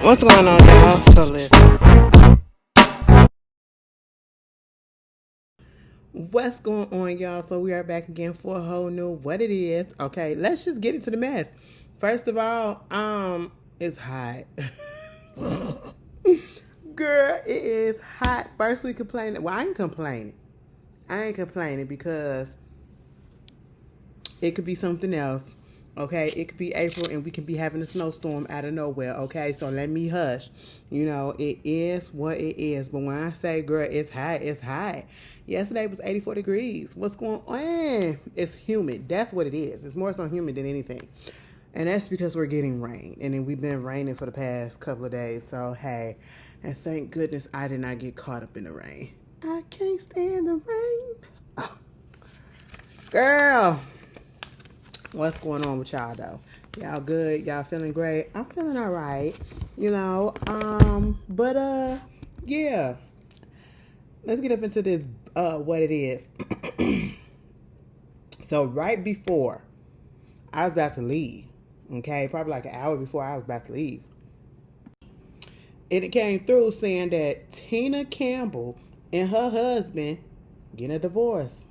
What's going on, y'all? So listen. What's going on, y'all? So we are back again for a whole new what it is. Okay, let's just get into the mess. First of all, it's hot. Girl, it is hot. First we complaining. Well, I ain't complaining. I ain't complaining because it could be something else. Okay, it could be April and we can be having a snowstorm out of nowhere. Okay, so let me hush. You know, it is what it is. But when I say, girl, it's hot, it's hot. Yesterday was 84 degrees. What's going on? It's humid. That's what it is. It's more so humid than anything. And that's because we're getting rain. And then we've been raining for the past couple of days. So, hey, and thank goodness I did not get caught up in the rain. I can't stand the rain. Oh. Girl. What's going on with y'all though? Y'all good? Y'all feeling great? I'm feeling all right. You know, but yeah. Let's get up into this what it is. So right before I was about to leave, okay, probably like an hour before I was about to leave, it came through saying that Tina Campbell and her husband getting a divorce.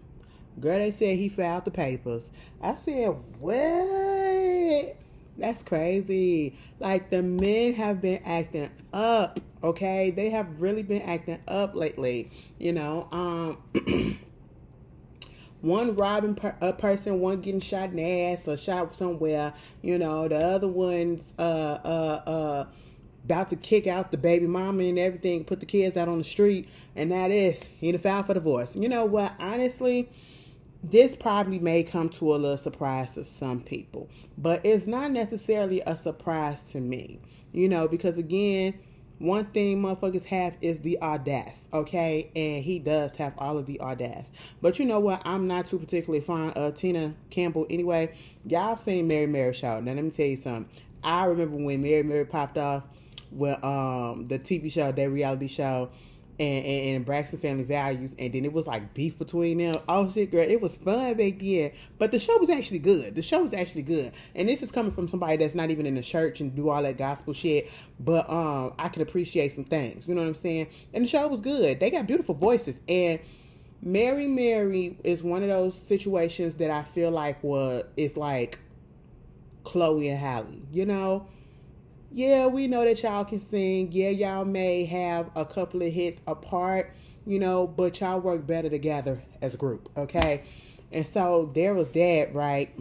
Girl, they said he filed the papers. I said, what? That's crazy. Like, the men have been acting up, okay? They have really been acting up lately. You know, one robbing a person, one getting shot in the ass or shot somewhere. You know, the other one's about to kick out the baby mama and everything, put the kids out on the street, and that is, he done filed for divorce. You know what? Honestly, this probably may come to a little surprise to some people, but it's not necessarily a surprise to me, you know, because again, one thing motherfuckers have is the audace, okay? And he does have all of the audace. But you know what? I'm not too particularly fond of Tina Campbell anyway. Y'all seen Mary Show. Now, let me tell you something. I remember when Mary popped off with the TV show, that reality show, and Braxton Family Values, and then it was like beef between them. Oh shit, girl, it was fun back then. But the show was actually good. The show was actually good. And this is coming from somebody that's not even in the church and do all that gospel shit. But I can appreciate some things. You know what I'm saying? And the show was good. They got beautiful voices. And Mary is one of those situations that I feel like it's like Chloe and Halle. You know? Yeah, we know that y'all can sing. Yeah, y'all may have a couple of hits apart, you know, but y'all work better together as a group, okay? And so there was that, right?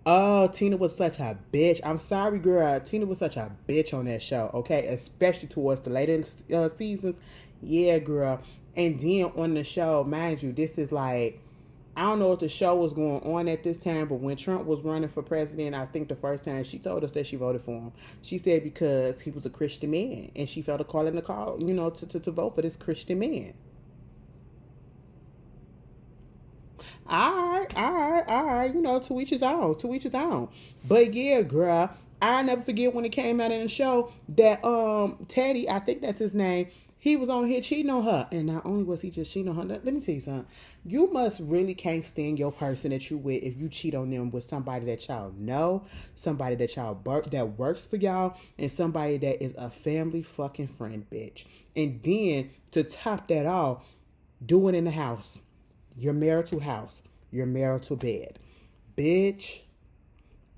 Oh, Tina was such a bitch. I'm sorry, girl. Tina was such a bitch on that show, okay? Especially towards the later seasons. Yeah, girl. And then on the show, mind you, this is like, I don't know if the show was going on at this time, but when Trump was running for president, I think the first time she told us that she voted for him. She said because he was a Christian man, and she felt a call in the call, you know, to vote for this Christian man. All right. You know, to each his own. To each his own. But yeah, girl, I never forget when it came out in the show that Teddy, I think that's his name, he was on here cheating on her. And not only was he just cheating on her, let me tell you something. You must really can't stand your person that you with if you cheat on them with somebody that y'all know, somebody that that works for y'all, and somebody that is a family fucking friend, bitch. And then to top that off, do it in the house. Your marital house, your marital bed. Bitch.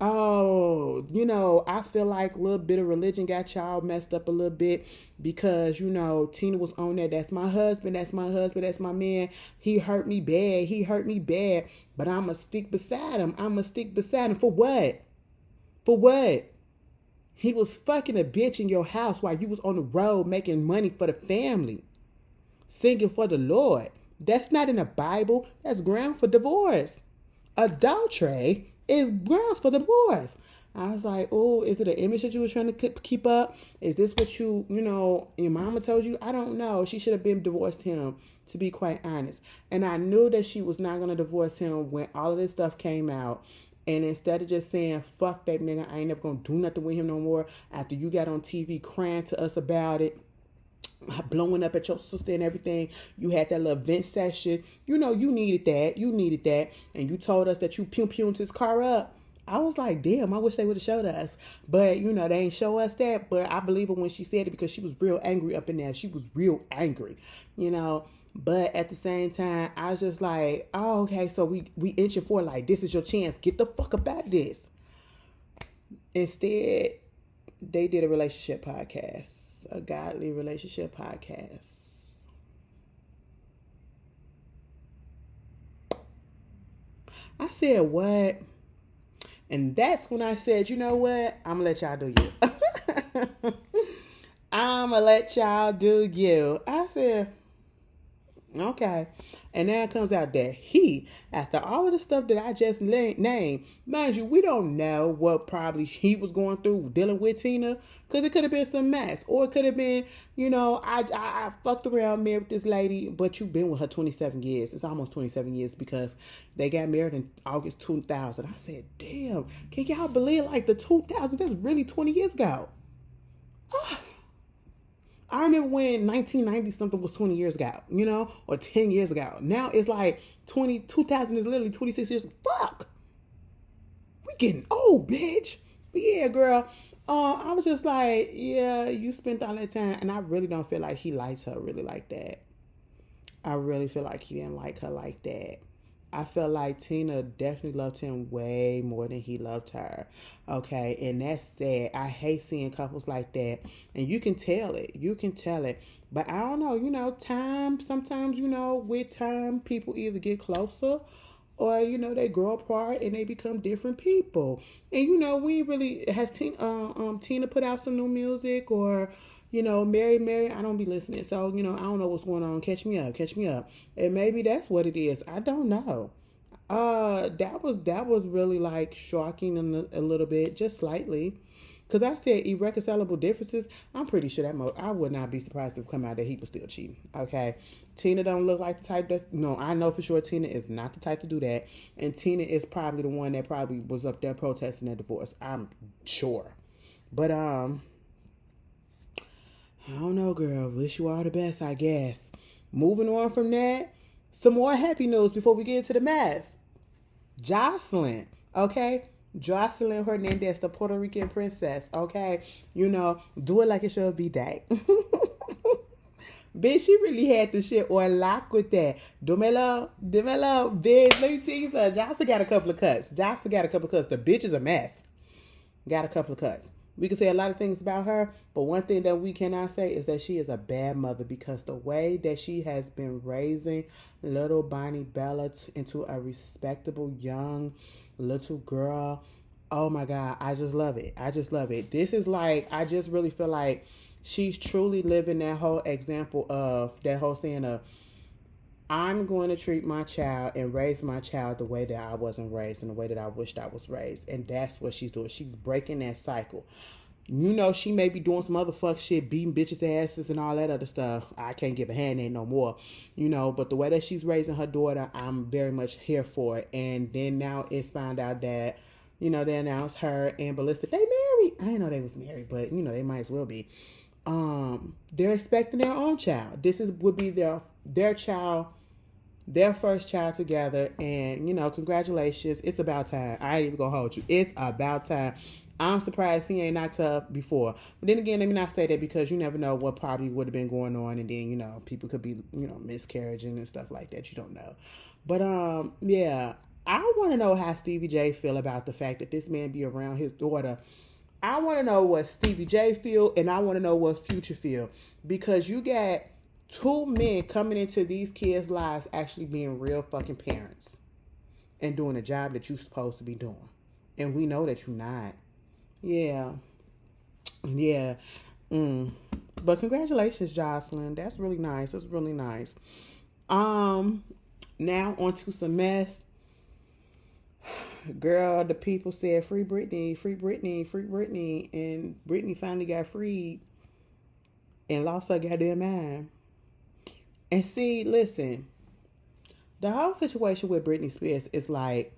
Oh, you know, I feel like a little bit of religion got y'all messed up a little bit because, you know, Tina was on that. That's my husband. That's my husband. That's my man. He hurt me bad. He hurt me bad. But I'm going to stick beside him. I'm going to stick beside him. For what? For what? He was fucking a bitch in your house while you was on the road making money for the family. Singing for the Lord. That's not in the Bible. That's ground for divorce. Adultery is grounds for divorce. I was like, oh, is it an image that you were trying to keep up? Is this what you know, your mama told you? I don't know. She should have been divorced him, to be quite honest. And I knew that she was not going to divorce him when all of this stuff came out. And instead of just saying, fuck that nigga, I ain't never going to do nothing with him no more, after you got on TV crying to us about it, blowing up at your sister and everything, you had that little vent session. You know, you needed that. And you told us that you pew-pewed his car up. I was like, damn, I wish they would have showed us. But, you know, they ain't show us that. But I believe her when she said it because she was real angry up in there. She was real angry, you know. But at the same time, I was just like, oh, okay, so we inching for like, this is your chance. Get the fuck up out of this. Instead, they did a relationship podcast, a godly relationship podcast. I said, what? And that's when I said, you know what? I'm going to let y'all do you. I'm going to let y'all do you. I said, okay. And now it comes out that he, after all of the stuff that I just named, mind you, we don't know what probably he was going through dealing with Tina, because it could have been some mess, or it could have been, you know, I fucked around, married this lady, but you've been with her 27 years. It's almost 27 years because they got married in August 2000. I said, damn, can y'all believe like the 2000? That's really 20 years ago. I remember when 1990 something was 20 years ago, you know, or 10 years ago. Now it's like 2000 is literally 26 years. Fuck. We getting old, bitch. But yeah, girl. I was just like, yeah, you spent all that time. And I really don't feel like he likes her really like that. I really feel like he didn't like her like that. I felt like Tina definitely loved him way more than he loved her. Okay, and that's sad. I hate seeing couples like that. And you can tell it. You can tell it. But I don't know, you know, time, sometimes, you know, with time, people either get closer or, you know, they grow apart and they become different people. And, you know, we really, has Tina put out some new music, or, you know, Mary, I don't be listening. So, you know, I don't know what's going on. Catch me up. And maybe that's what it is. I don't know. That was really like shocking a little bit, just slightly. Because I said irreconcilable differences. I'm pretty sure I would not be surprised if it come out that he was still cheating. Okay. Tina don't look like the type that's, no, I know for sure Tina is not the type to do that. And Tina is probably the one that probably was up there protesting their divorce. I'm sure. But, I don't know, girl. Wish you all the best, I guess. Moving on from that, some more happy news before we get into the mess. Joselyn, okay? Joselyn Hernandez, the Puerto Rican princess, okay? You know, do it like it's your B-Day. Bitch, she really had the shit on lock with that. Dímelo, bitch. Let me tell you something. Jocelyn got a couple of cuts. The bitch is a mess. Got a couple of cuts. We can say a lot of things about her, but one thing that we cannot say is that she is a bad mother, because the way that she has been raising little Bonnie Bella into a respectable young little girl, oh my God, I just love it. This is like, I just really feel like she's truly living that whole example of that whole saying of, I'm going to treat my child and raise my child the way that I wasn't raised and the way that I wished I was raised. And that's what she's doing. She's breaking that cycle. You know, she may be doing some other fuck shit, beating bitches' asses and all that other stuff. I can't give a hand in no more. You know, but the way that she's raising her daughter, I'm very much here for it. And then now it's found out that, you know, they announced her and Ballistic, they married. I didn't know they was married, but, you know, they might as well be. They're expecting their own child. Would be their child, their first child together. And, you know, congratulations. It's about time. I ain't even gonna hold you. It's about time. I'm surprised he ain't knocked her up before. But then again, let me not say that, because you never know what probably would have been going on. And then, you know, people could be, you know, miscarriaging and stuff like that. You don't know. But, yeah, I want to know how Stevie J feel about the fact that this man be around his daughter. I want to know what Stevie J feel, and I want to know what Future feel, because you got two men coming into these kids' lives actually being real fucking parents and doing a job that you're supposed to be doing. And we know that you're not. Yeah. But congratulations, Joselyn. That's really nice. Now onto some mess. Girl, the people said free Britney, and Britney finally got freed and lost her goddamn mind. And see, listen, the whole situation with Britney Spears is like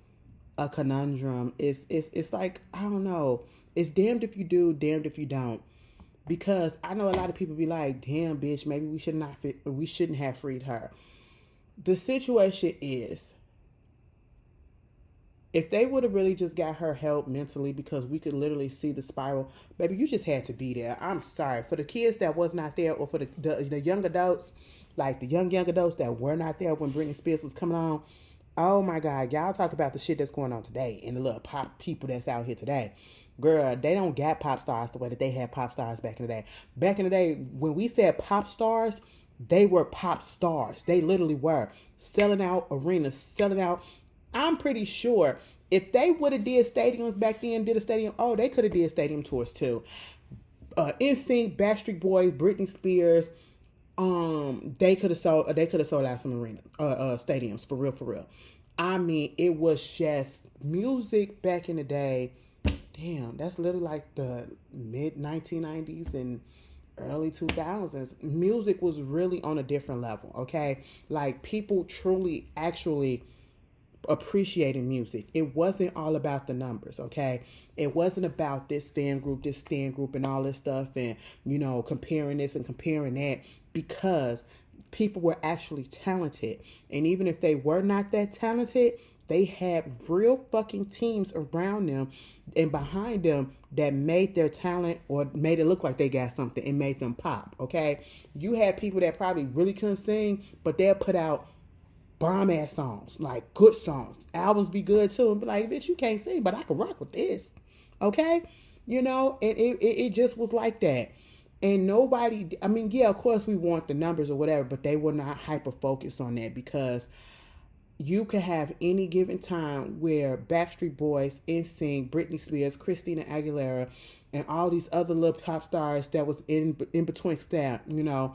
a conundrum. It's like, I don't know. It's damned if you do, damned if you don't. Because I know a lot of people be like, damn, bitch, maybe we shouldn't have freed her. The situation is, If they would have really just got her help mentally, because we could literally see the spiral, baby, you just had to be there. I'm sorry for the kids that was not there, or for the young adults, like the young adults that were not there when Britney Spears was coming on. Oh my God, y'all talk about the shit that's going on today and the little pop people that's out here today. Girl, they don't got pop stars the way that they had pop stars back in the day. Back in the day, when we said pop stars, they were pop stars. They literally were selling out arenas, selling out. I'm pretty sure if they would have did stadiums back then, did a stadium, oh, they could have did stadium tours too. NSYNC, Backstreet Boys, Britney Spears, they could have sold out some arena stadiums, for real. I mean, it was just music back in the day. Damn, that's literally like the mid 1990s and early 2000s. Music was really on a different level, okay? Like, people truly actually appreciating music. It wasn't all about the numbers, okay? It wasn't about this fan group, and all this stuff, and, you know, comparing this and comparing that, because people were actually talented. And even if they were not that talented, they had real fucking teams around them and behind them that made their talent, or made it look like they got something, and made them pop, okay? You had people that probably really couldn't sing, but they'll put out bomb ass songs, like good songs. Albums be good too, and be like, bitch, you can't sing, but I can rock with this, okay? You know, and it just was like that. And nobody, I mean, yeah, of course we want the numbers or whatever, but they were not hyper focused on that, because you could have any given time where Backstreet Boys, NSYNC, Britney Spears, Christina Aguilera, and all these other little pop stars that was in between staff, you know,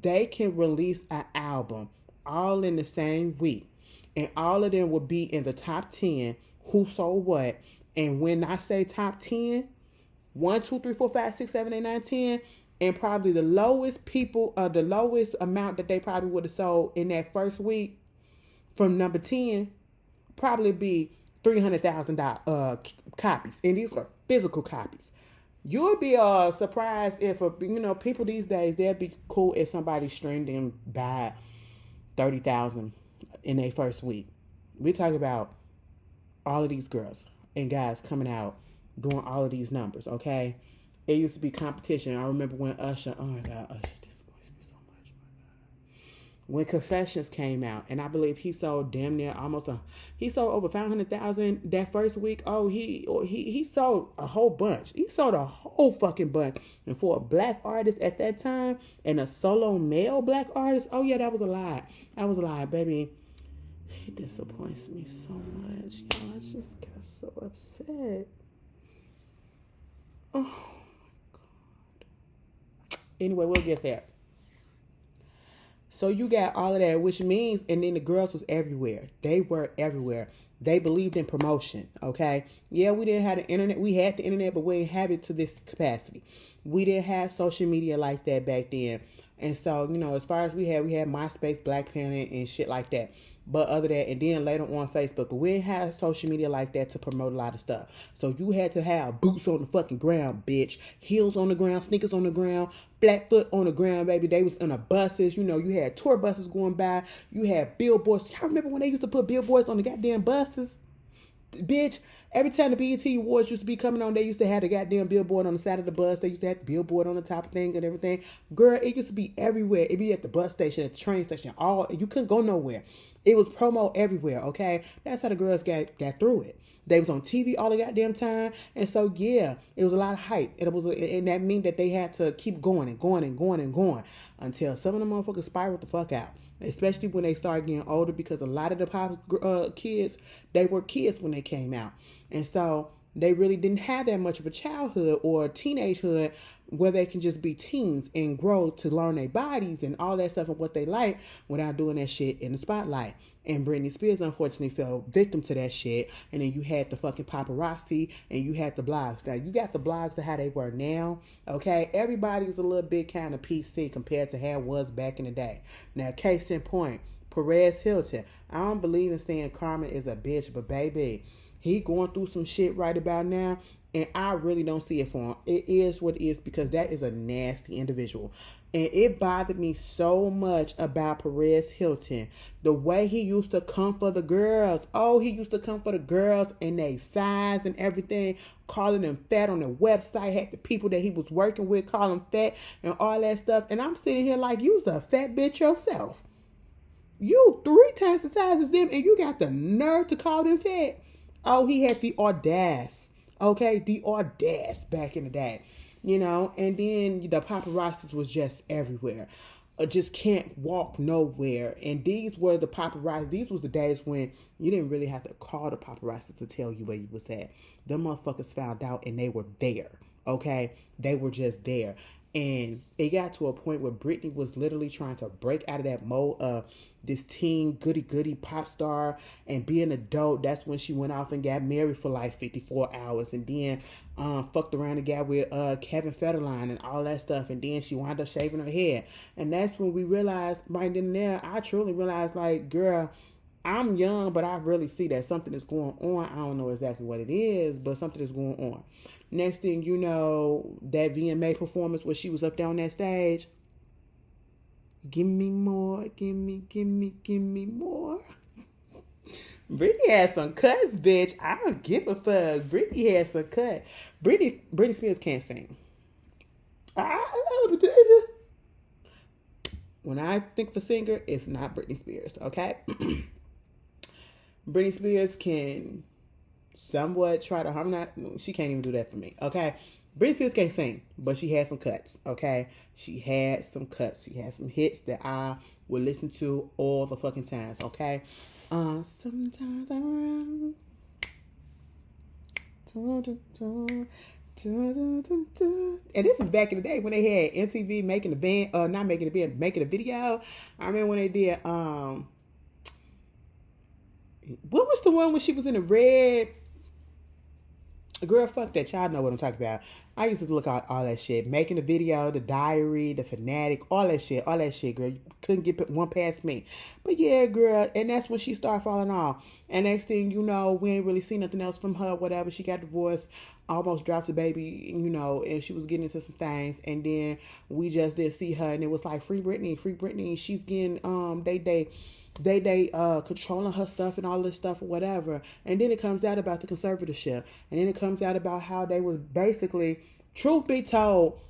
they can release an album all in the same week, and all of them will be in the top 10, who sold what. And when I say top 10, 1, 2, 3, 4, 5, 6, 7, 8, 9, 10, and probably the lowest the lowest amount that they probably would have sold in that first week from number 10 probably be 300,000 copies, and these are physical copies. You'll be surprised if people these days, they'll be cool if somebody streamed them by 30,000 in their first week. We talk about all of these girls and guys coming out doing all of these numbers, okay? It used to be competition. I remember when Usher, oh my God, Usher disappoints me so much. When Confessions came out, and I believe he sold damn near he sold over 500,000 that first week. Oh, he sold a whole bunch. He sold a whole fucking bunch. And for a black artist at that time, and a solo male black artist, oh yeah, that was a lie. That was a lie, baby. He disappoints me so much. Y'all, I just got so upset. Oh my God. Anyway, we'll get there. So you got all of that, which means, and then the girls was everywhere. They were everywhere. They believed in promotion, okay? Yeah, we didn't have the internet. We had the internet, but we didn't have it to this capacity. We didn't have social media like that back then. And so, as far as we had MySpace, Black Planet, and shit like that. But other than that, and then later on Facebook. But we didn't have social media like that to promote a lot of stuff. So you had to have boots on the fucking ground, bitch. Heels on the ground, sneakers on the ground, flat foot on the ground, baby. They was in the buses. You had tour buses going by. You had billboards. Y'all remember when they used to put billboards on the goddamn buses? Bitch, every time the BET Awards used to be coming on, they used to have the goddamn billboard on the side of the bus. They used to have the billboard on the top of thing and everything. Girl, it used to be everywhere. It'd be at the bus station, at the train station. You couldn't go nowhere. It was promo everywhere, okay? That's how the girls got through it. They was on TV all the goddamn time. And so, yeah, it was a lot of hype. And that meant that they had to keep going and going and going and going until some of the motherfuckers spiraled the fuck out. Especially when they started getting older, because a lot of the pop kids, they were kids when they came out. And so they really didn't have that much of a childhood or teenagehood where they can just be teens and grow to learn their bodies and all that stuff and what they like without doing that shit in the spotlight. And Britney Spears, unfortunately, fell victim to that shit. And then you had the fucking paparazzi and you had the blogs. Now, you got the blogs to how they were now, okay? Everybody's a little bit kind of PC compared to how it was back in the day. Now, case in point, Perez Hilton. I don't believe in saying Carmen is a bitch, but baby, he going through some shit right about now. And I really don't see it for him. It is what it is because that is a nasty individual. And it bothered me so much about Perez Hilton. The way he used to come for the girls. Oh, he used to come for the girls and their size and everything. Calling them fat on the website. Had the people that he was working with call him fat and all that stuff. And I'm sitting here like, you's a fat bitch yourself. You 3 times the size as them and you got the nerve to call them fat. Oh, he had the audace. Okay, the audace back in the day, you know, and then the paparazzi was just everywhere. Just can't walk nowhere. And these were the paparazzi. These was the days when you didn't really have to call the paparazzi to tell you where you was at. Them motherfuckers found out and they were there. Okay, they were just there. And it got to a point where Britney was literally trying to break out of that mold of this teen goody pop star and be an adult. That's when she went off and got married for like 54 hours and then fucked around and got with Kevin Federline and all that stuff. And then she wound up shaving her head. And that's when we realized right then and there, I truly realized like, girl, I'm young, but I really see that something is going on. I don't know exactly what it is, but something is going on. Next thing you know, that VMA performance where she was up there on that stage. Give me more, give me more. Britney had some cuts, bitch. I don't give a fuck. Britney had some cut. Britney Spears can't sing. When I think of a singer, it's not Britney Spears, okay? Britney Spears can somewhat try to harmonize. She can't even do that for me, okay? Britney Spears can't sing, but she had some cuts, okay? She had some cuts. She had some hits that I would listen to all the fucking times, okay? Sometimes I'm around. And this is back in the day when they had MTV making the band, not making the band, making a video. I remember when they did, what was the one when she was in the red? Girl, fuck that. Y'all know what I'm talking about. I used to look at all that shit. Making the video, the diary, the fanatic, all that shit, girl. You couldn't get one past me. But yeah, girl, and that's when she started falling off. And next thing you know, we ain't really seen nothing else from her, whatever. She got divorced, almost dropped a baby, you know, and she was getting into some things. And then we just didn't see her. And it was like, free Britney. She's getting, they controlling her stuff and all this stuff or whatever. And then it comes out about the conservatorship. And then it comes out about how they were basically, truth be told,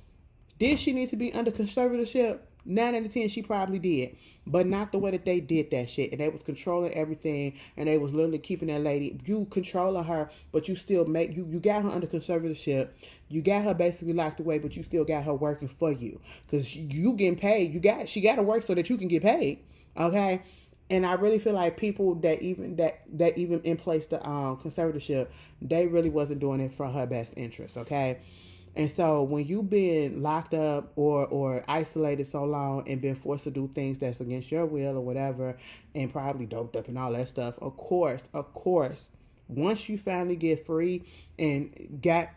did she need to be under conservatorship? 9 out of 10 she probably did, but not the way that they did that shit. And they was controlling everything, and they was literally keeping that lady, you controlling her, but you still make you got her under conservatorship. You got her basically locked away, but you still got her working for you because you getting paid. She got to work so that you can get paid. Okay. And I really feel like people that even in place the conservatorship, they really wasn't doing it for her best interest, okay? And so when you've been locked up or isolated so long and been forced to do things that's against your will or whatever, and probably doped up and all that stuff, of course, once you finally get free and got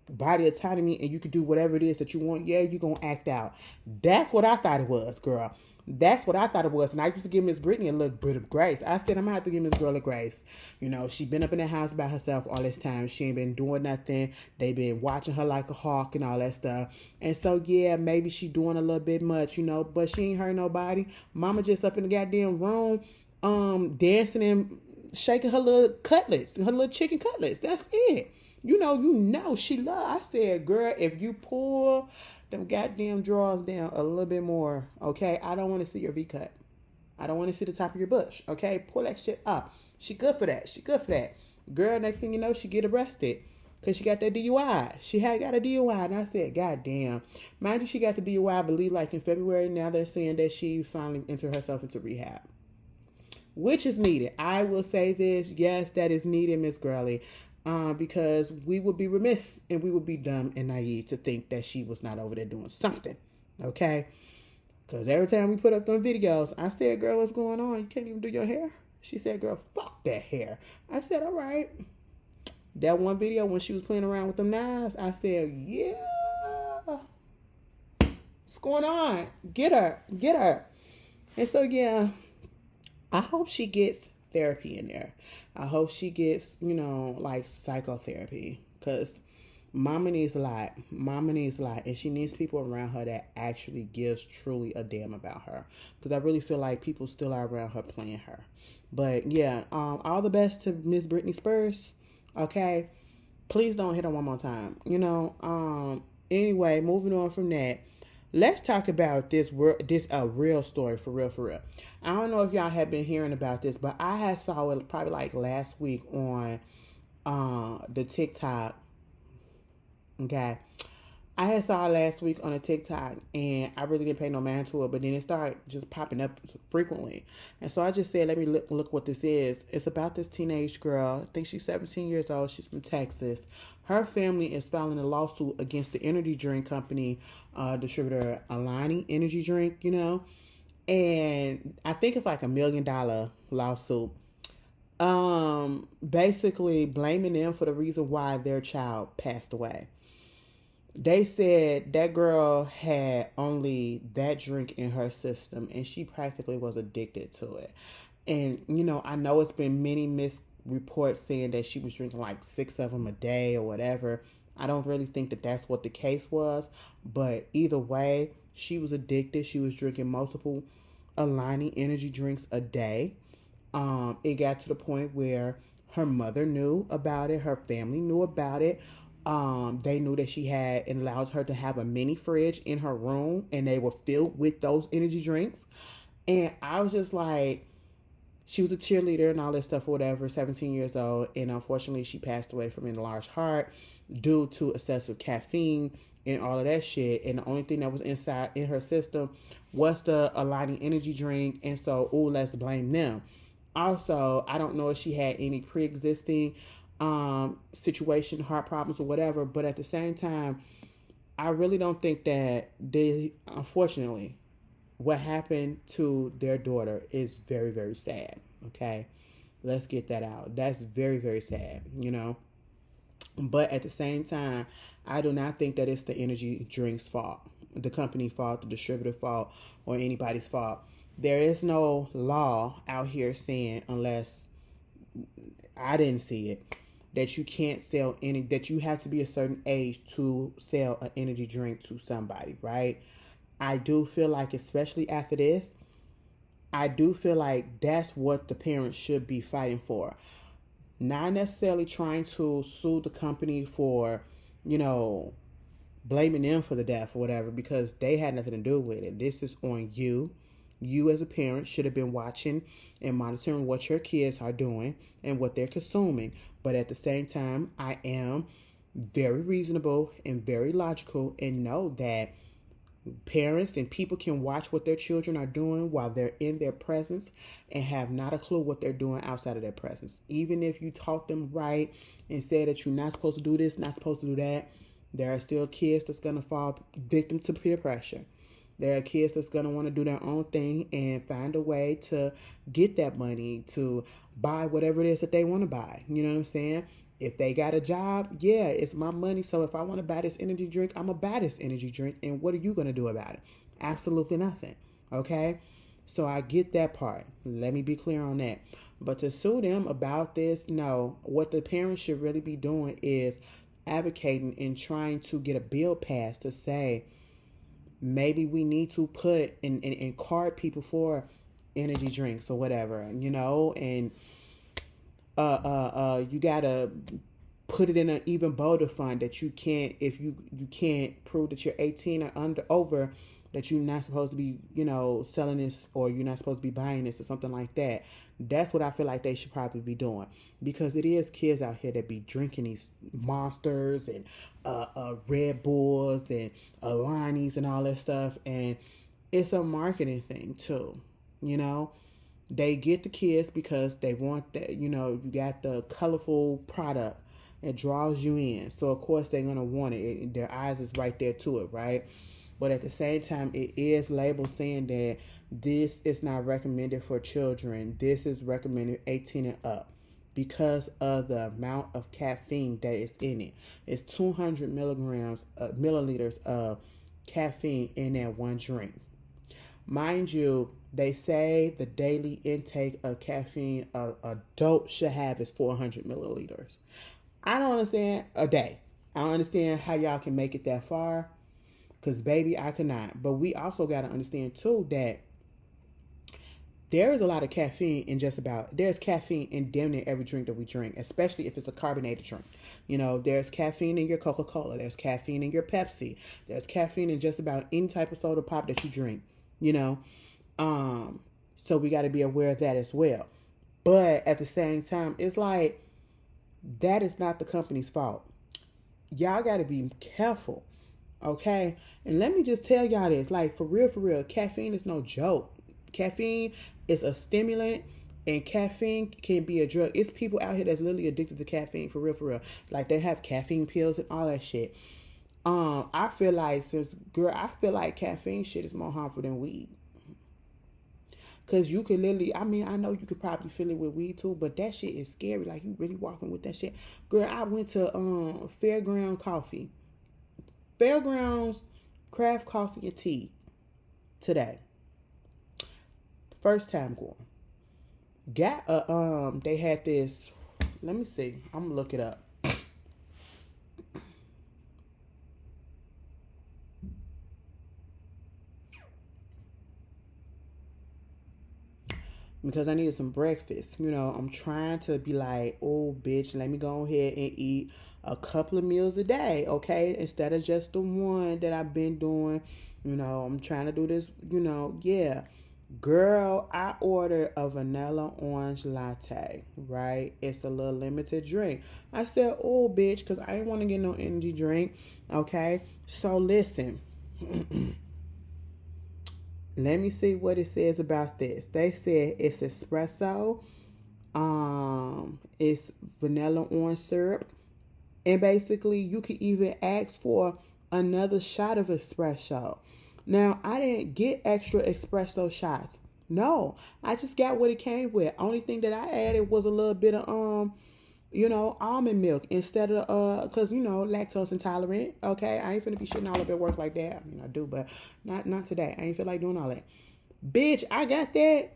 body autonomy and you can do whatever it is that you want, yeah, you're going to act out. That's what I thought it was, girl. That's what I thought it was. And I used to give Miss Britney a little bit of grace. I said, I'm going to have to give Miss Girl a grace. You know, she been up in the house by herself all this time. She ain't been doing nothing. They been watching her like a hawk and all that stuff. And so, yeah, maybe she doing a little bit much, you know, but she ain't hurt nobody. Mama just up in the goddamn room, dancing and shaking her little cutlets, her little chicken cutlets. That's it. You know, she love. I said, girl, if you pull them goddamn drawers down a little bit more, okay? I don't want to see your V-cut. I don't want to see the top of your bush, okay? Pull that shit up. She good for that. Girl, next thing you know, she get arrested because she got that DUI. She had got a DUI, and I said, God damn. Mind you, she got the DUI, I believe, like in February. Now they're saying that she finally entered herself into rehab, which is needed. I will say this. Yes, that is needed, Miss Gurley. Because we would be remiss and we would be dumb and naive to think that she was not over there doing something, okay? Because every time we put up them videos, I said, girl, what's going on? You can't even do your hair? She said, girl, fuck that hair. I said, all right. That one video when she was playing around with them knives, I said, yeah. What's going on? Get her. And so, yeah, I hope she gets therapy in there. I hope she gets, like psychotherapy, because mama needs a lot. Mama needs a lot. And she needs people around her that actually gives truly a damn about her. Because I really feel like people still are around her playing her. But yeah, all the best to Miss Britney Spears. Okay. Please don't hit her one more time. Anyway, moving on from that. Let's talk about this real story for real, for real. I don't know if y'all have been hearing about this, but I had saw it probably like last week on the TikTok. Okay. I had saw it last week on a TikTok and I really didn't pay no mind to it, but then it started just popping up frequently. And so I just said, let me look what this is. It's about this teenage girl. I think she's 17 years old. She's from Texas. Her family is filing a lawsuit against the energy drink company distributor Alani Energy Drink, and I think it's like $1 million lawsuit. Basically blaming them for the reason why their child passed away. They said that girl had only that drink in her system and she practically was addicted to it. And, I know it's been many missed reports saying that she was drinking like 6 of them a day or whatever. I don't really think that that's what the case was. But either way, she was addicted. She was drinking multiple Alani energy drinks a day. It got to the point where her mother knew about it. Her family knew about it. They knew that she had and allowed her to have a mini fridge in her room and they were filled with those energy drinks. And I was just like, she was a cheerleader and all that stuff or whatever, 17 years old. And unfortunately, she passed away from an enlarged heart due to excessive caffeine and all of that shit. And the only thing that was inside in her system was the Alani energy drink. And so, let's blame them. Also, I don't know if she had any pre-existing situation, heart problems or whatever, but at the same time, I really don't think that unfortunately, what happened to their daughter is very, very sad. Okay, let's get that out. That's very, very sad, but at the same time, I do not think that it's the energy drinks fault, the company fault, the distributor fault, or anybody's fault. There is no law out here saying, unless I didn't see it, that you can't sell that you have to be a certain age to sell an energy drink to somebody, right? I do feel like, especially after this, I do feel like that's what the parents should be fighting for. Not necessarily trying to sue the company for, blaming them for the death or whatever, because they had nothing to do with it. This is on you. You as a parent should have been watching and monitoring what your kids are doing and what they're consuming. But at the same time, I am very reasonable and very logical and know that parents and people can watch what their children are doing while they're in their presence and have not a clue what they're doing outside of their presence. Even if you taught them right and said that you're not supposed to do this, not supposed to do that, there are still kids that's going to fall victim to peer pressure. There are kids that's going to want to do their own thing and find a way to get that money to buy whatever it is that they want to buy. You know what I'm saying? If they got a job, yeah, it's my money. So if I want to buy this energy drink, I'm going to buy this energy drink. And what are you going to do about it? Absolutely nothing. Okay? So I get that part. Let me be clear on that. But to sue them about this, no. What the parents should really be doing is advocating and trying to get a bill passed to say, maybe we need to put and card people for energy drinks or whatever, and you gotta put it in an even bolder fund that you can't, if you can't prove that you're 18 or over, that you're not supposed to be, selling this, or you're not supposed to be buying this or something like that. That's what I feel like they should probably be doing, because it is kids out here that be drinking these Monsters and Red Bulls and Alani's and all that stuff, and it's a marketing thing too. They get the kids because they want that. You got the colorful product. It draws you in, so of course they're gonna want it. Their eyes is right there to it, right? But at the same time, it is labeled saying that this is not recommended for children. This is recommended 18 and up because of the amount of caffeine that is in it. It's 200 milliliters of caffeine in that one drink. Mind you, they say the daily intake of caffeine an adult should have is 400 milliliters. I don't understand a day. I don't understand how y'all can make it that far. Cause baby, I could not. But we also gotta understand too that there is a lot of caffeine in there's caffeine in damn near every drink that we drink, especially if it's a carbonated drink. You know, there's caffeine in your Coca-Cola, there's caffeine in your Pepsi, there's caffeine in just about any type of soda pop that you drink, you know. So we gotta be aware of that as well. But at the same time, it's like that is not the company's fault. Y'all gotta be careful. Okay? And let me just tell y'all this, like for real, caffeine is no joke. Caffeine is a stimulant, and caffeine can be a drug. It's people out here that's literally addicted to caffeine, for real. Like they have caffeine pills and all that shit. I feel like caffeine shit is more harmful than weed. Cause you could literally, I mean, I know you could probably feel it with weed too, but that shit is scary. Like you really walking with that shit. Girl, I went to Fairgrounds Craft Coffee and Tea today. First time going. They had this. Let me see. I'm gonna look it up. Because I needed some breakfast. You know, I'm trying to be like, oh, bitch, let me go ahead and eat a couple of meals a day, okay? Instead of just the one that I've been doing. You know, I'm trying to do this, yeah. Girl, I ordered a vanilla orange latte, right? It's a little limited drink. I said, oh, bitch, because I didn't want to get no energy drink, okay? So listen. Let me see what it says about this. They said it's espresso, it's vanilla orange syrup, and basically you can even ask for another shot of espresso. Now, I didn't get extra espresso shots. No, I just got what it came with. Only thing that I added was a little bit of almond milk instead of cause lactose intolerant. Okay, I ain't finna be shitting all up at work like that. I mean I do, but not today. I ain't feel like doing all that. Bitch, I got that,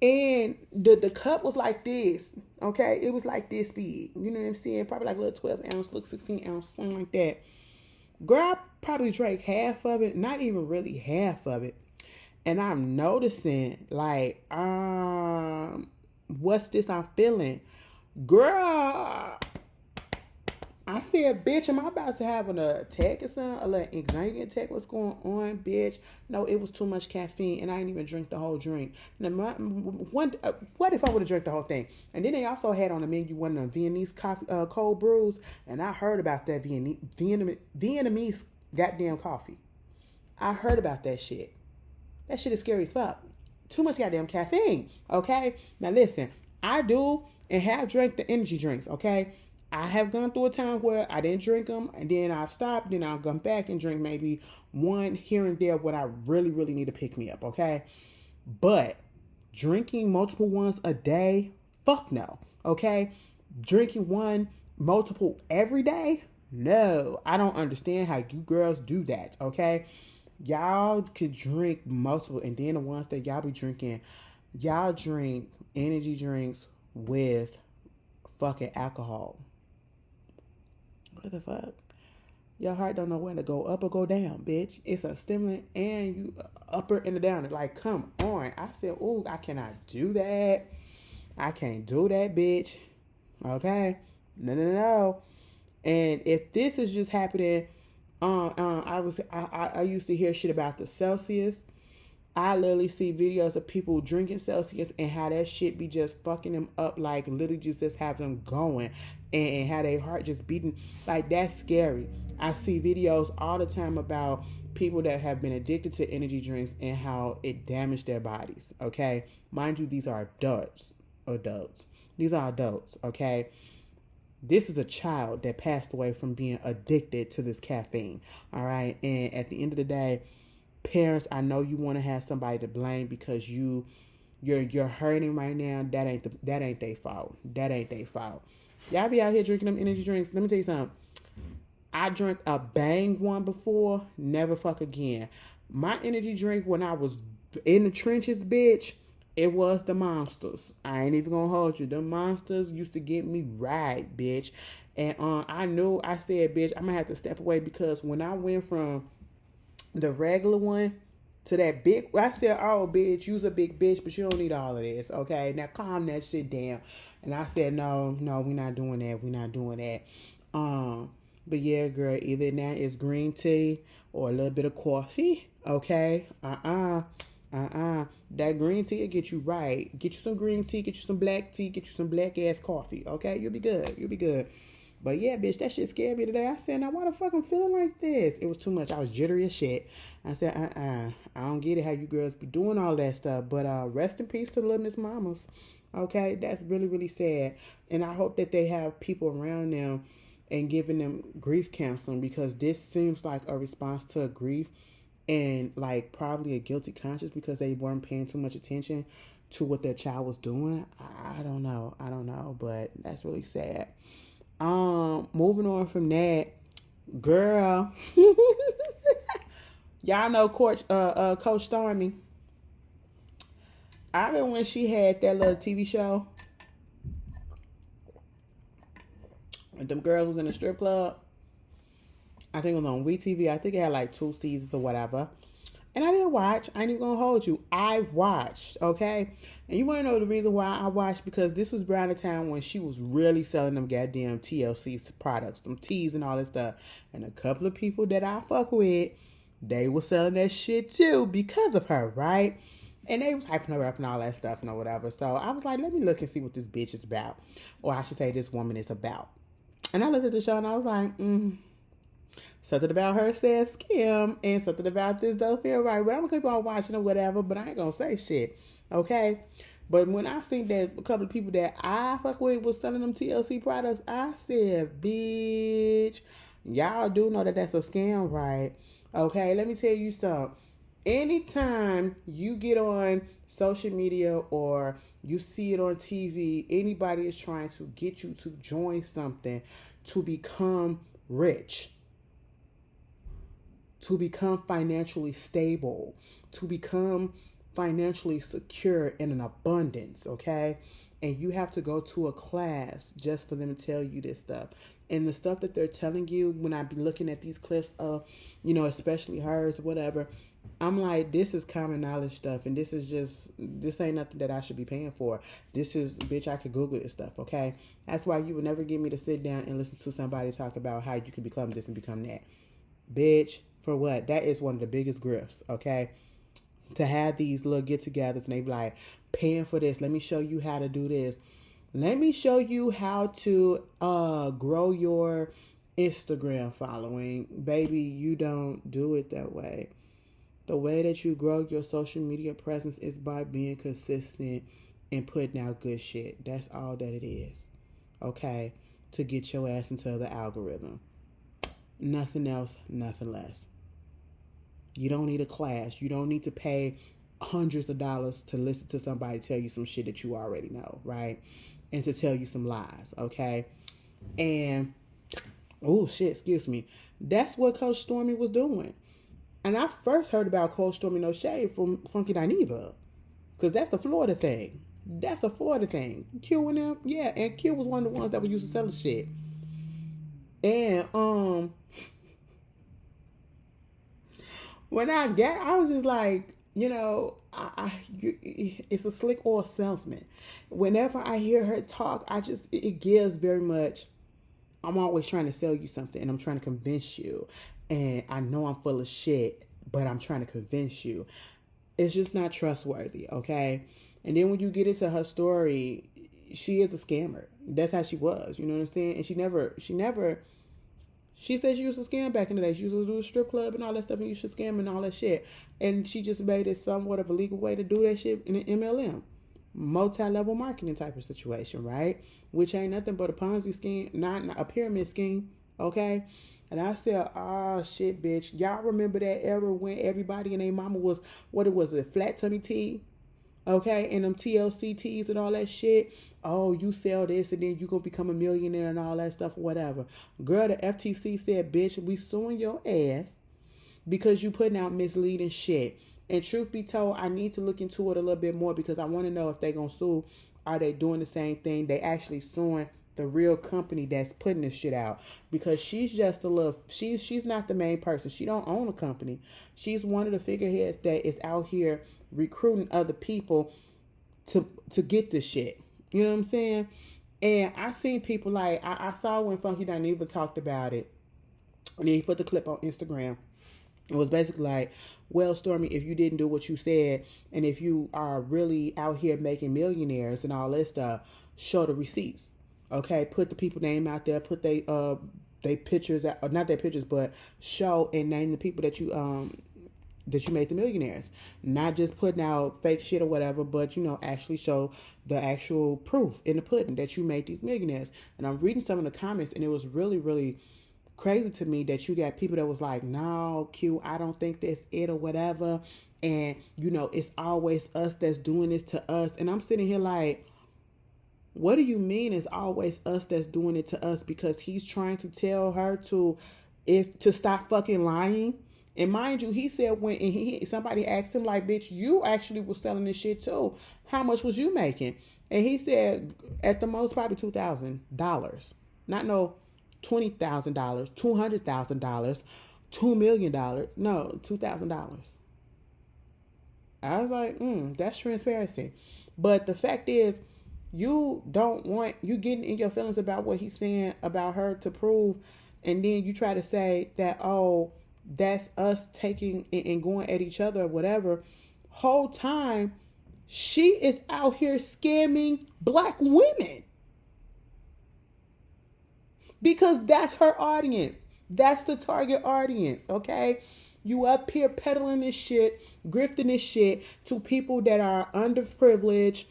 and the cup was like this. Okay, it was like this big. You know what I'm saying? Probably like a little 12-ounce, look 16-ounce, something like that. Girl, I probably drank half of it, not even really half of it. And I'm noticing, like, what's this I'm feeling? Girl, I said, bitch, am I about to have an attack or something? A little anxiety attack? What's going on, bitch? No, it was too much caffeine, and I didn't even drink the whole drink. Now, what if I would have drank the whole thing? And then they also had on the menu one of the Viennese coffee, cold brews, and I heard about that Vietnamese goddamn coffee. I heard about that shit. That shit is scary as fuck. Too much goddamn caffeine, okay? Now, listen, I do and have drank the energy drinks, okay? I have gone through a time where I didn't drink them, and then I'll stop, then I'll come back and drink maybe one here and there when I really, really need to pick me up, okay? But drinking multiple ones a day, fuck no, okay? Drinking multiple every day, no. I don't understand how you girls do that, okay? Y'all could drink multiple, and then the ones that y'all be drinking, y'all drink energy drinks with fucking alcohol. What the fuck? Your heart don't know when to go up or go down, bitch. It's a stimulant and you upper and a downer. Like, come on. I said, oh, I cannot do that. I can't do that, bitch. Okay? No. And if this is just happening, I used to hear shit about the Celsius. I literally see videos of people drinking Celsius and how that shit be just fucking them up, like literally just have them going and how their heart just beating. Like, that's scary. I see videos all the time about people that have been addicted to energy drinks and how it damaged their bodies, okay? Mind you, these are adults. These are adults, okay? This is a child that passed away from being addicted to this caffeine, all right? And at the end of the day, parents, I know you want to have somebody to blame because you're hurting right now. That ain't their fault. That ain't their fault. Y'all be out here drinking them energy drinks. Let me tell you something. I drank a Bang one before. Never fuck again. My energy drink when I was in the trenches, bitch. It was the monsters. I ain't even gonna hold you. The monsters used to get me right, bitch. And I knew, I said, bitch, I'm gonna have to step away because when I went from the regular one to that big, I said, oh, bitch, you's a big bitch, but you don't need all of this, okay? Now calm that shit down. And I said, no, no, we're not doing that. We're not doing that. But yeah, girl, either that is green tea or a little bit of coffee, okay? That green tea will get you right. Get you some green tea, get you some black tea, get you some black ass coffee, okay? You'll be good. You'll be good. But yeah, bitch, that shit scared me today. I said, now why the fuck I'm feeling like this? It was too much. I was jittery as shit. I said, I don't get it how you girls be doing all that stuff. But rest in peace to little Miss Mamas. Okay, that's really, really sad. And I hope that they have people around them and giving them grief counseling because this seems like a response to a grief and like probably a guilty conscience because they weren't paying too much attention to what their child was doing. I don't know. I don't know, but that's really sad. Moving on from that, girl. Y'all know Coach Stormy. I remember when she had that little TV show. And them girls was in a strip club. I think it was on WeTV. I think it had like 2 seasons or whatever. And I didn't watch. I ain't even gonna hold you. I watched, okay? And you wanna know the reason why I watched? Because this was around the time when she was really selling them goddamn TLC products, them teas and all that stuff. And a couple of people that I fuck with, they were selling that shit too because of her, right? And they was hyping her up and all that stuff and whatever. So I was like, let me look and see what this bitch is about. Or I should say this woman is about. And I looked at the show and I was like, something about her says scam and something about this don't feel right. But I'm gonna keep on watching or whatever, but I ain't gonna say shit. Okay? But when I seen that a couple of people that I fuck with was selling them TLC products, I said, bitch, y'all do know that that's a scam, right? Okay, let me tell you something. Anytime you get on social media or you see it on TV, anybody is trying to get you to join something to become rich, to become financially stable, to become financially secure in an abundance, okay? And you have to go to a class just for them to tell you this stuff. And the stuff that they're telling you, when I be looking at these clips of, especially hers or whatever, I'm like, this is common knowledge stuff. And this ain't nothing that I should be paying for. This is, bitch, I could Google this stuff, okay? That's why you would never get me to sit down and listen to somebody talk about how you can become this and become that. Bitch, for what? That is one of the biggest grifts, okay? To have these little get-togethers and they be like, paying for this. Let me show you how to do this. Let me show you how to grow your Instagram following. Baby, you don't do it that way. The way that you grow your social media presence is by being consistent and putting out good shit. That's all that it is, okay? To get your ass into the algorithm. Nothing else, nothing less. You don't need a class. You don't need to pay hundreds of dollars to listen to somebody tell you some shit that you already know, right? And to tell you some lies, okay? And, oh shit, excuse me. That's what Coach Stormy was doing. And I first heard about Coach Stormy No Shade from Funky Dineva. Because that's the Florida thing. That's a Florida thing. Q and them, yeah. And Q was one of the ones that was used to sell the shit. And, when I was just like, it's a slick oil salesman. Whenever I hear her talk, it gives very much, I'm always trying to sell you something and I'm trying to convince you. And I know I'm full of shit, but I'm trying to convince you. It's just not trustworthy, okay? And then when you get into her story, she is a scammer. That's how she was, you know what I'm saying? And she said she used to scam back in the day. She used to do a strip club and all that stuff and you should scam and all that shit. And she just made it somewhat of a legal way to do that shit in an MLM. Multi-level marketing type of situation, right? Which ain't nothing but a Ponzi scheme, not a pyramid scheme, okay? And I said, oh shit, bitch. Y'all remember that era when everybody and their mama was, flat tummy tea? Okay, and them TLC teas and all that shit. Oh, you sell this and then you gonna become a millionaire and all that stuff or whatever. Girl, the FTC said, bitch, we suing your ass because you putting out misleading shit. And truth be told, I need to look into it a little bit more because I want to know if they're going to sue. Are they doing the same thing? They actually suing the real company that's putting this shit out, because she's just a little, she's not the main person. She don't own a company. She's one of the figureheads that is out here recruiting other people to get this shit. You know what I'm saying? And I seen people like, I saw when Funky Dineva talked about it, and then he put the clip on Instagram. It was basically like, well, Stormy, if you didn't do what you said, and if you are really out here making millionaires and all this stuff, show the receipts. Okay, put the people name out there, put they pictures out, or not their pictures, but show and name the people that you made the millionaires. Not just putting out fake shit or whatever, but actually show the actual proof in the pudding that you made these millionaires. And I'm reading some of the comments, and it was really, really crazy to me that you got people that was like, no, Q, I don't think that's it or whatever. And, it's always us that's doing this to us. And I'm sitting here like, what do you mean it's always us that's doing it to us? Because he's trying to tell her to stop fucking lying. And mind you, he said when somebody asked him like, bitch, you actually was selling this shit too. How much was you making? And he said at the most probably $2,000. Not no $20,000, $200,000, $2 million. No, $2,000. I was like, that's transparency. But the fact is, you getting in your feelings about what he's saying about her to prove, and then you try to say that, oh, that's us taking and going at each other or whatever. Whole time, she is out here scamming black women. Because that's her audience. That's the target audience, okay? You up here peddling this shit, grifting this shit to people that are underprivileged,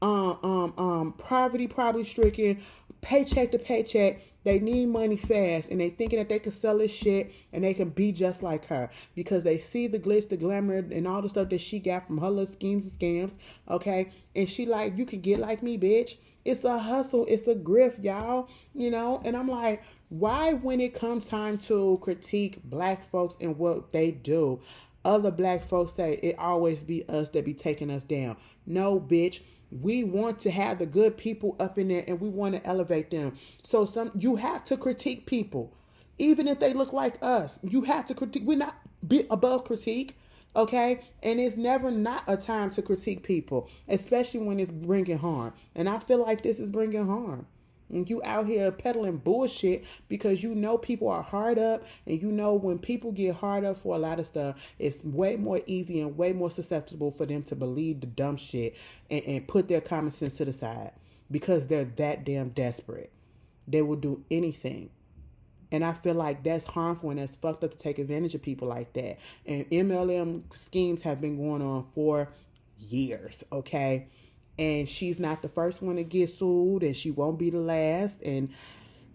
poverty probably stricken, paycheck to paycheck. They need money fast, and they thinking that they can sell this shit and they can be just like her because they see the glitz, the glamour, and all the stuff that she got from her little schemes and scams, okay? And she like, you can get like me, bitch. It's a hustle. It's a grift, y'all, And I'm like, why when it comes time to critique black folks and what they do, other black folks say it always be us that be taking us down? No, bitch. We want to have the good people up in there, and we want to elevate them. So you have to critique people, even if they look like us. You have to critique. We're not above critique, okay? And it's never not a time to critique people, especially when it's bringing harm. And I feel like this is bringing harm. And you out here peddling bullshit because people are hard up, and when people get hard up for a lot of stuff, it's way more easy and way more susceptible for them to believe the dumb shit and put their common sense to the side because they're that damn desperate. They will do anything. And I feel like that's harmful and that's fucked up to take advantage of people like that. And MLM schemes have been going on for years, okay? And she's not the first one to get sued, and she won't be the last. And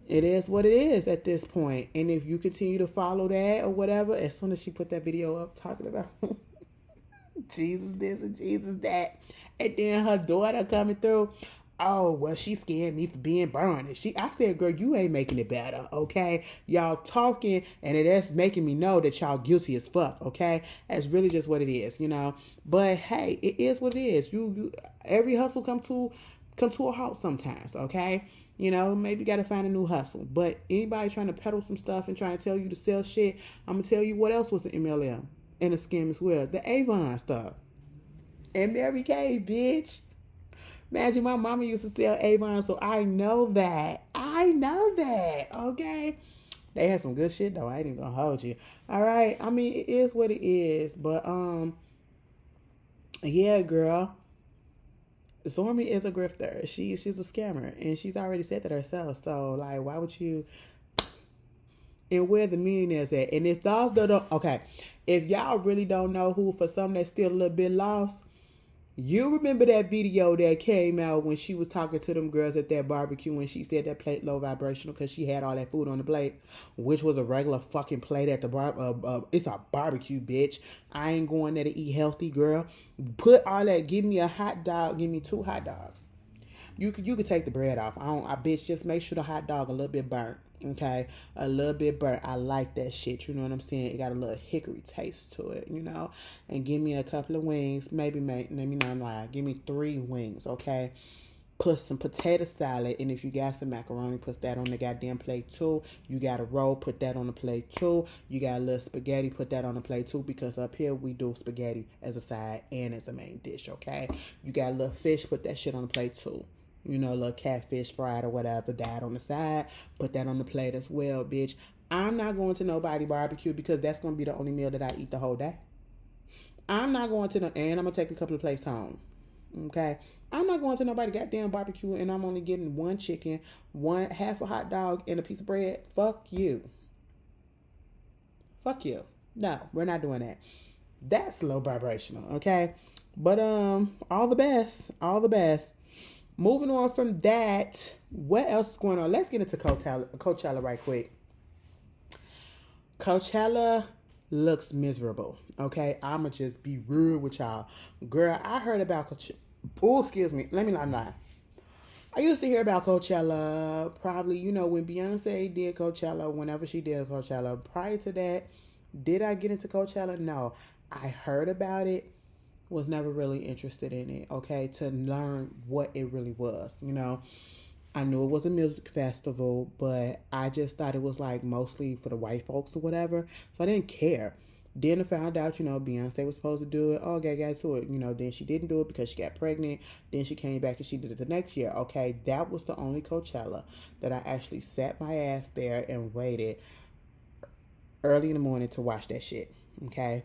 it is what it is at this point. And if you continue to follow that or whatever, as soon as she put that video up talking about Jesus this and Jesus that, and then her daughter coming through, oh, well, she scared me for being burned. And I said, girl, you ain't making it better, okay? Y'all talking, and that's making me know that y'all guilty as fuck, okay? That's really just what it is, But hey, it is what it is. You every hustle come to a halt sometimes, okay? Maybe you got to find a new hustle. But anybody trying to peddle some stuff and trying to tell you to sell shit, I'm going to tell you what else was an MLM and a scam as well. The Avon stuff. And Mary Kay, bitch. Imagine my mama used to sell Avon, so I know that. Okay? They had some good shit, though. I ain't even gonna hold you. All right? I mean, it is what it is. But, yeah, girl. Stormy is a grifter. She's a scammer, and she's already said that herself. So, like, why would you... And where the millionaires at? And if those don't... Okay, if y'all really don't know who, for some that's still a little bit lost... You remember that video that came out when she was talking to them girls at that barbecue when she said that plate low vibrational because she had all that food on the plate, which was a regular fucking plate at the it's a barbecue, bitch. I ain't going there to eat healthy, girl. Put all that, give me a hot dog, give me 2 hot dogs. you could take the bread off. I bitch, just make sure the hot dog a little bit burnt. Okay, a little bit burnt. I like that shit. You know what I'm saying? It got a little hickory taste to it, you know. And give me a couple of wings. Maybe let me not lie. Give me 3 wings. Okay. Put some potato salad, and if you got some macaroni, put that on the goddamn plate too. You got a roll, put that on the plate too. You got a little spaghetti, put that on the plate too, because up here we do spaghetti as a side and as a main dish, okay? You got a little fish, put that shit on the plate too. You know, a little catfish fried or whatever, that on the side, put that on the plate as well, bitch. I'm not going to nobody barbecue because that's going to be the only meal that I eat the whole day. I'm not going to and I'm going to take a couple of plates home. Okay, I'm not going to nobody goddamn barbecue and I'm only getting 1 chicken, half a hot dog, and a piece of bread. Fuck you. Fuck you. No, we're not doing that. That's low vibrational, okay? But all the best. All the best. Moving on from that, what else is going on? Let's get into Coachella right quick. Coachella looks miserable. Okay, I'ma just be real with y'all. Girl, I heard about Coachella. Oh, excuse me. Let me not lie. I used to hear about Coachella probably, you know, when Beyonce did Coachella, whenever she did Coachella. Prior to that, did I get into Coachella? No. I heard about it, was never really interested in it, okay, to learn what it really was, you know. I knew it was a music festival, but I just thought it was like mostly for the white folks or whatever, so I didn't care. Then I found out, you know, Beyonce was supposed to do it. Oh, got to it. You know, then she didn't do it because she got pregnant. Then she came back and she did it the next year. Okay, that was the only Coachella that I actually sat my ass there and waited early in the morning to watch that shit. Okay,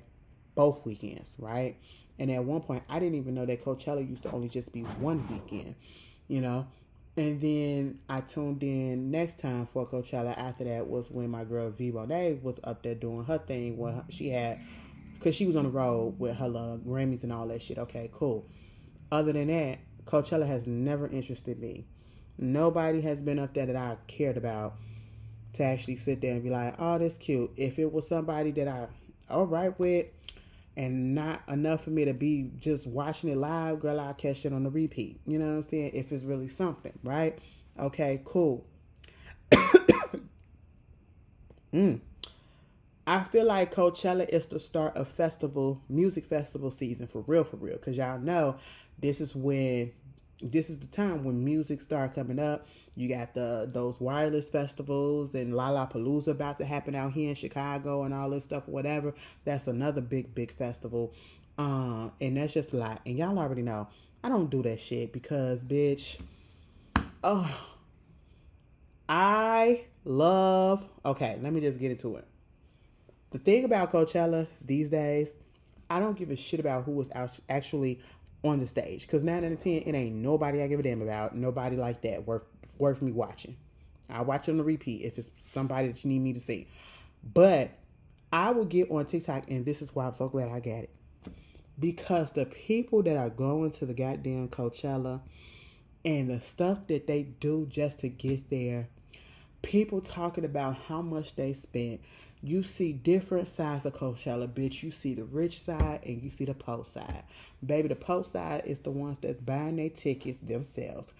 both weekends, right? And at one point, I didn't even know that Coachella used to only just be one weekend, you know? And then I tuned in next time for Coachella. After that was when my girl V Monet was up there doing her thing. Where she had, because she was on the road with her Grammys and all that shit. Okay, cool. Other than that, Coachella has never interested me. Nobody has been up there that I cared about to actually sit there and be like, oh, that's cute. If it was somebody that I all right with, and not enough for me to be just watching it live, girl, I'll catch it on the repeat. You know what I'm saying? If it's really something, right? Okay, cool. I feel like Coachella is the start of music festival season for real, because y'all know this is the time when music start coming up. You got those wireless festivals and Lollapalooza about to happen out here in Chicago and all this stuff, whatever. That's another big festival. And that's just a lot. And y'all already know I don't do that shit because, bitch, okay, let me just get into it. The thing about Coachella these days, I don't give a shit about who was actually on the stage, because 9 out of 10, it ain't nobody I give a damn about. Nobody like that worth me watching. I'll watch it on the repeat if it's somebody that you need me to see. But I will get on TikTok, and this is why I'm so glad I got it, because the people that are going to the goddamn Coachella and the stuff that they do just to get there, people talking about how much they spent. You see different sides of Coachella, bitch. You see the rich side and you see the poor side. Baby, the poor side is the ones that's buying their tickets themselves,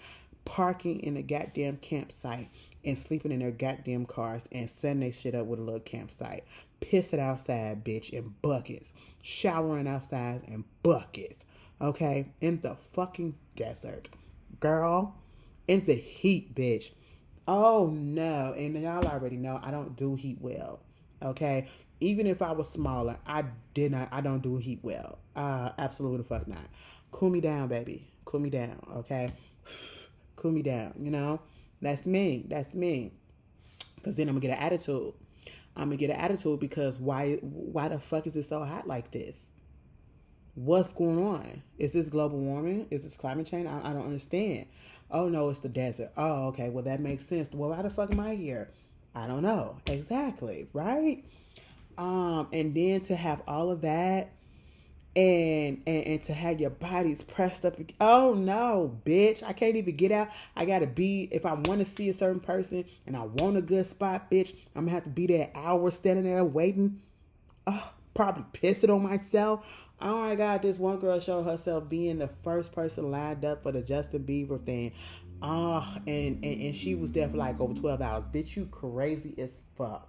parking in a goddamn campsite and sleeping in their goddamn cars and setting their shit up with a little campsite. Pissing outside, bitch, in buckets. Showering outside in buckets. Okay? In the fucking desert. Girl, in the heat, bitch. Oh, no. And y'all already know I don't do heat well. Okay? Even if I was smaller, I don't do heat well. Absolutely the fuck not. Cool me down, baby. Cool me down, okay? Cool me down, you know? That's me. Because then I'm going to get an attitude. I'm going to get an attitude because why the fuck is it so hot like this? What's going on? Is this global warming? Is this climate change? I don't understand. Oh, no, it's the desert. Oh, okay. Well, that makes sense. Well, why the fuck am I here? I don't know. Exactly. Right? And then to have all of that and to have your bodies pressed up. Oh, no, bitch. I can't even get out. I got to be, if I want to see a certain person and I want a good spot, bitch, I'm going to have to be there hours standing there waiting. Probably pissing on myself. Oh my God, this one girl showed herself being the first person lined up for the Justin Bieber thing. And she was there for like over 12 hours. Bitch, you crazy as fuck.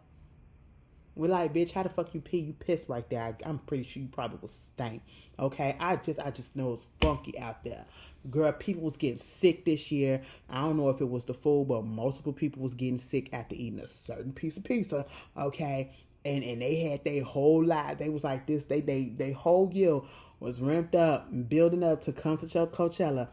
We're like, bitch, how the fuck you pee? You pissed right there. I'm pretty sure you probably was stank. Okay, I just know it's funky out there. Girl, people was getting sick this year. I don't know if it was the food, but multiple people was getting sick after eating a certain piece of pizza. Okay, and they had their whole life. They was like this. They whole year was ramped up and building up to come to Coachella,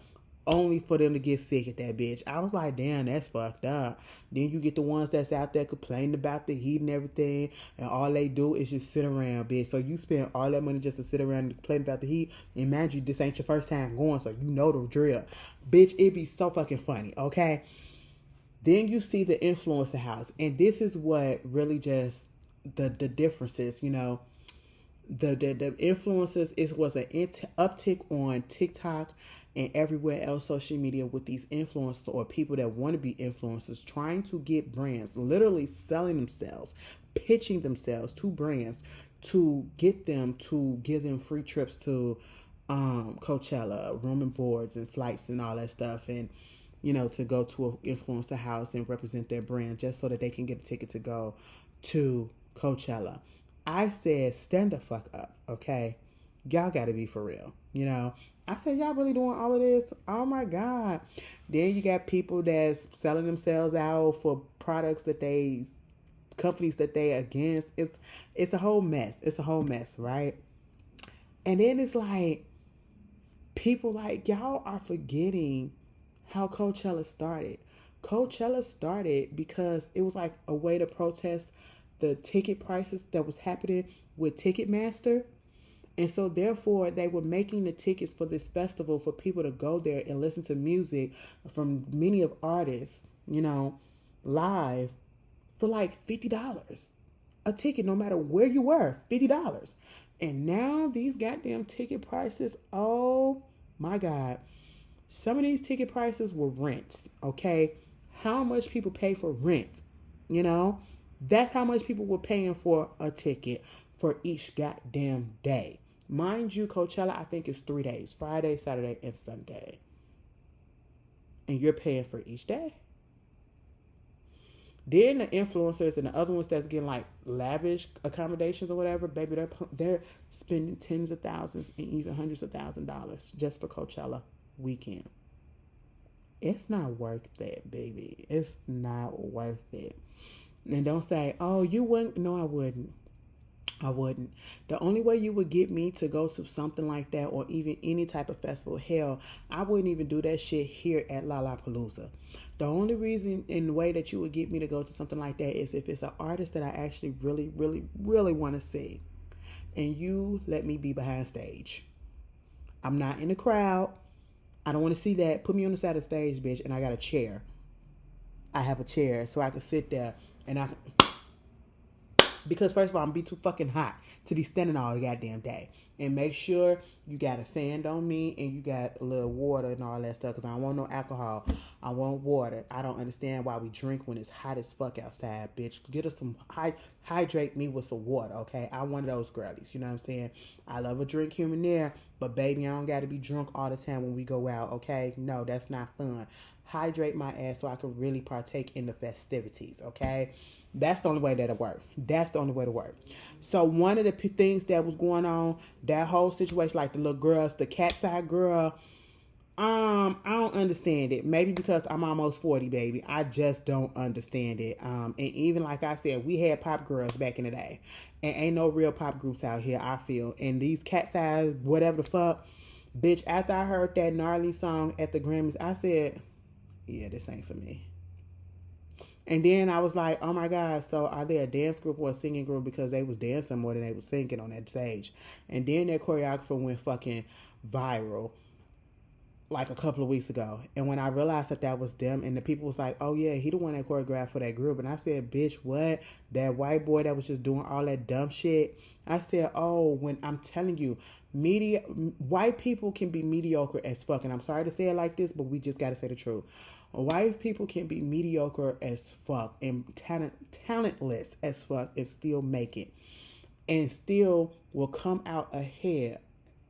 only for them to get sick at that bitch. I was like, damn, that's fucked up. Then you get the ones that's out there complaining about the heat and everything, and all they do is just sit around, bitch. So you spend all that money just to sit around and complain about the heat. And mind you, this ain't your first time going, so you know the drill. Bitch, it be so fucking funny, okay? Then you see the influencer house, and this is what really just the differences, you know. The influencers was an uptick on TikTok and everywhere else social media with these influencers or people that want to be influencers trying to get brands, literally selling themselves, pitching themselves to brands to get them to give them free trips to Coachella, room and boards and flights and all that stuff, and to go to an influencer house and represent their brand just so that they can get a ticket to go to Coachella. I said, stand the fuck up, okay? Y'all gotta be for real, I said, y'all really doing all of this? Oh my God. Then you got people that's selling themselves out for products companies that they against. It's a whole mess. It's a whole mess, right? And then it's like, people like, y'all are forgetting how Coachella started. Coachella started because it was like a way to protest the ticket prices that was happening with Ticketmaster. And so therefore they were making the tickets for this festival for people to go there and listen to music from many of artists, live for like $50 a ticket, no matter where you were, $50. And now these goddamn ticket prices, oh my God. Some of these ticket prices were rents, okay? How much people pay for rent, That's how much people were paying for a ticket for each goddamn day. Mind you, Coachella, I think, is 3 days: Friday, Saturday, and Sunday. And you're paying for each day. Then the influencers and the other ones that's getting like lavish accommodations or whatever, baby, they're spending tens of thousands and even hundreds of $1,000s just for Coachella weekend. It's not worth that, baby. It's not worth it. And don't say, oh, you wouldn't. No, I wouldn't. I wouldn't. The only way you would get me to go to something like that or even any type of festival, hell, I wouldn't even do that shit here at Lollapalooza. The only reason in the way that you would get me to go to something like that is if it's an artist that I actually really, really, really want to see. And you let me be behind stage. I'm not in the crowd. I don't want to see that. Put me on the side of the stage, bitch, and I got a chair. I have a chair so I can sit there and I can... Because first of all, I'm gonna be too fucking hot to be standing all the goddamn day. And make sure you got a fan on me and you got a little water and all that stuff. Because I don't want no alcohol. I want water. I don't understand why we drink when it's hot as fuck outside, bitch. Get us some, hydrate me with some water, okay? I'm one of those girlies, you know what I'm saying? I love a drink here and there, but baby, I don't got to be drunk all the time when we go out, okay? No, that's not fun. Hydrate my ass so I can really partake in the festivities, okay? That's the only way that'll work. That's the only way to work. So one of the things that was going on, that whole situation, like the little girls, the cat's eye girl, I don't understand it. Maybe because I'm almost 40, baby. I just don't understand it. And even like I said, we had pop girls back in the day. And ain't no real pop groups out here, I feel. And these cat's eyes, whatever the fuck, bitch, after I heard that gnarly song at the Grammys, I said, yeah, this ain't for me. And then I was like, oh my God, so are they a dance group or a singing group? Because they was dancing more than they was singing on that stage. And then their choreographer went fucking viral like a couple of weeks ago. And when I realized that was them, and the people was like, oh yeah, he the one that choreographed for that group. And I said, bitch, what? That white boy that was just doing all that dumb shit? I said, oh, when I'm telling you, white people can be mediocre as fuck. And I'm sorry to say it like this, but we just got to say the truth. White people can be mediocre as fuck and talentless as fuck and still make it. And still will come out ahead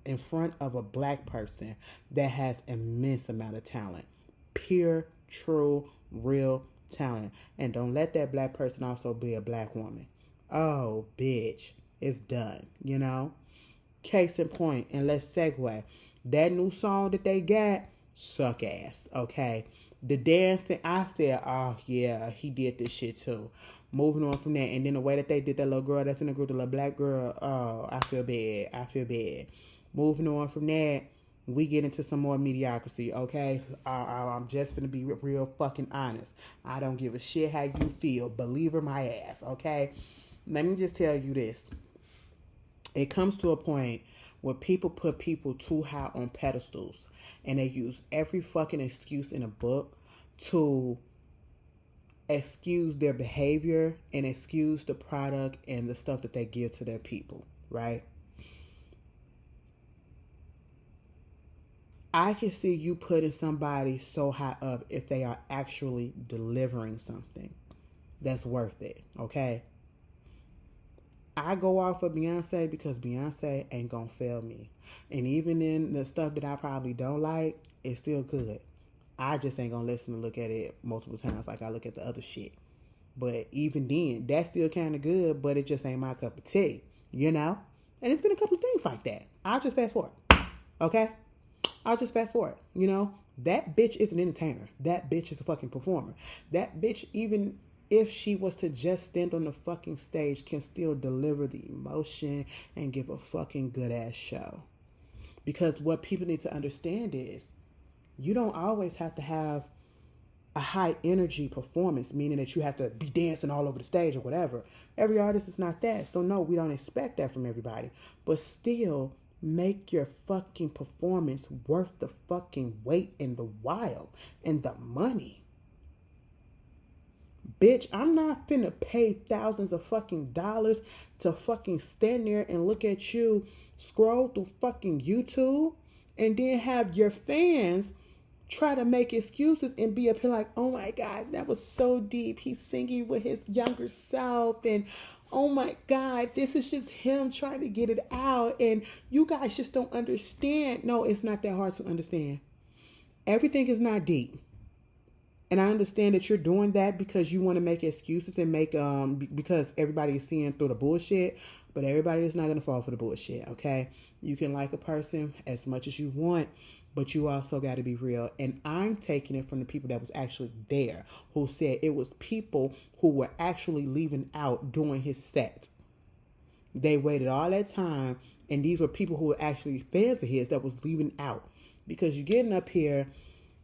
in front of a black person that has immense amount of talent. pure, true, real talent. And don't let that black person also be a black woman. Oh, bitch. It's done, you know? Case in point, and let's segue. That new song that they got, suck ass, okay? The dancing, I said, oh yeah, he did this shit too. Moving on from that, and then the way that they did that little girl that's in the group, the little black girl, oh, I feel bad. I feel bad. Moving on from that, we get into some more mediocrity, okay? I'm just gonna be real fucking honest. I don't give a shit how you feel. Believe her my ass, okay? Let me just tell you this. It comes to a point where people put people too high on pedestals and they use every fucking excuse in a book to excuse their behavior and excuse the product and the stuff that they give to their people, right? I can see you putting somebody so high up if they are actually delivering something that's worth it, okay? I go off of Beyonce because Beyonce ain't gonna fail me. And even in the stuff that I probably don't like, it's still good. I just ain't gonna listen and look at it multiple times like I look at the other shit. But even then, that's still kind of good, but it just ain't my cup of tea, you know? And it's been a couple of things like that. I'll just fast forward, okay? I'll just fast forward, you know? That bitch is an entertainer. That bitch is a fucking performer. That bitch, even if she was to just stand on the fucking stage, can still deliver the emotion and give a fucking good ass show. Because what people need to understand is you don't always have to have a high energy performance, meaning that you have to be dancing all over the stage or whatever. Every artist is not that. So no, we don't expect that from everybody. But still, make your fucking performance worth the fucking wait and the while and the money. Bitch, I'm not finna pay thousands of fucking dollars to fucking stand there and look at you scroll through fucking YouTube and then have your fans try to make excuses and be up here like, oh my God, that was so deep. He's singing with his younger self. And oh my God, this is just him trying to get it out. And you guys just don't understand. No, it's not that hard to understand. Everything is not deep. And I understand that you're doing that because you want to make excuses and make because everybody is seeing through the bullshit, but everybody is not going to fall for the bullshit, okay? You can like a person as much as you want, but you also got to be real. And I'm taking it from the people that was actually there who said it was people who were actually leaving out during his set. They waited all that time, and these were people who were actually fans of his that was leaving out. Because you're getting up here,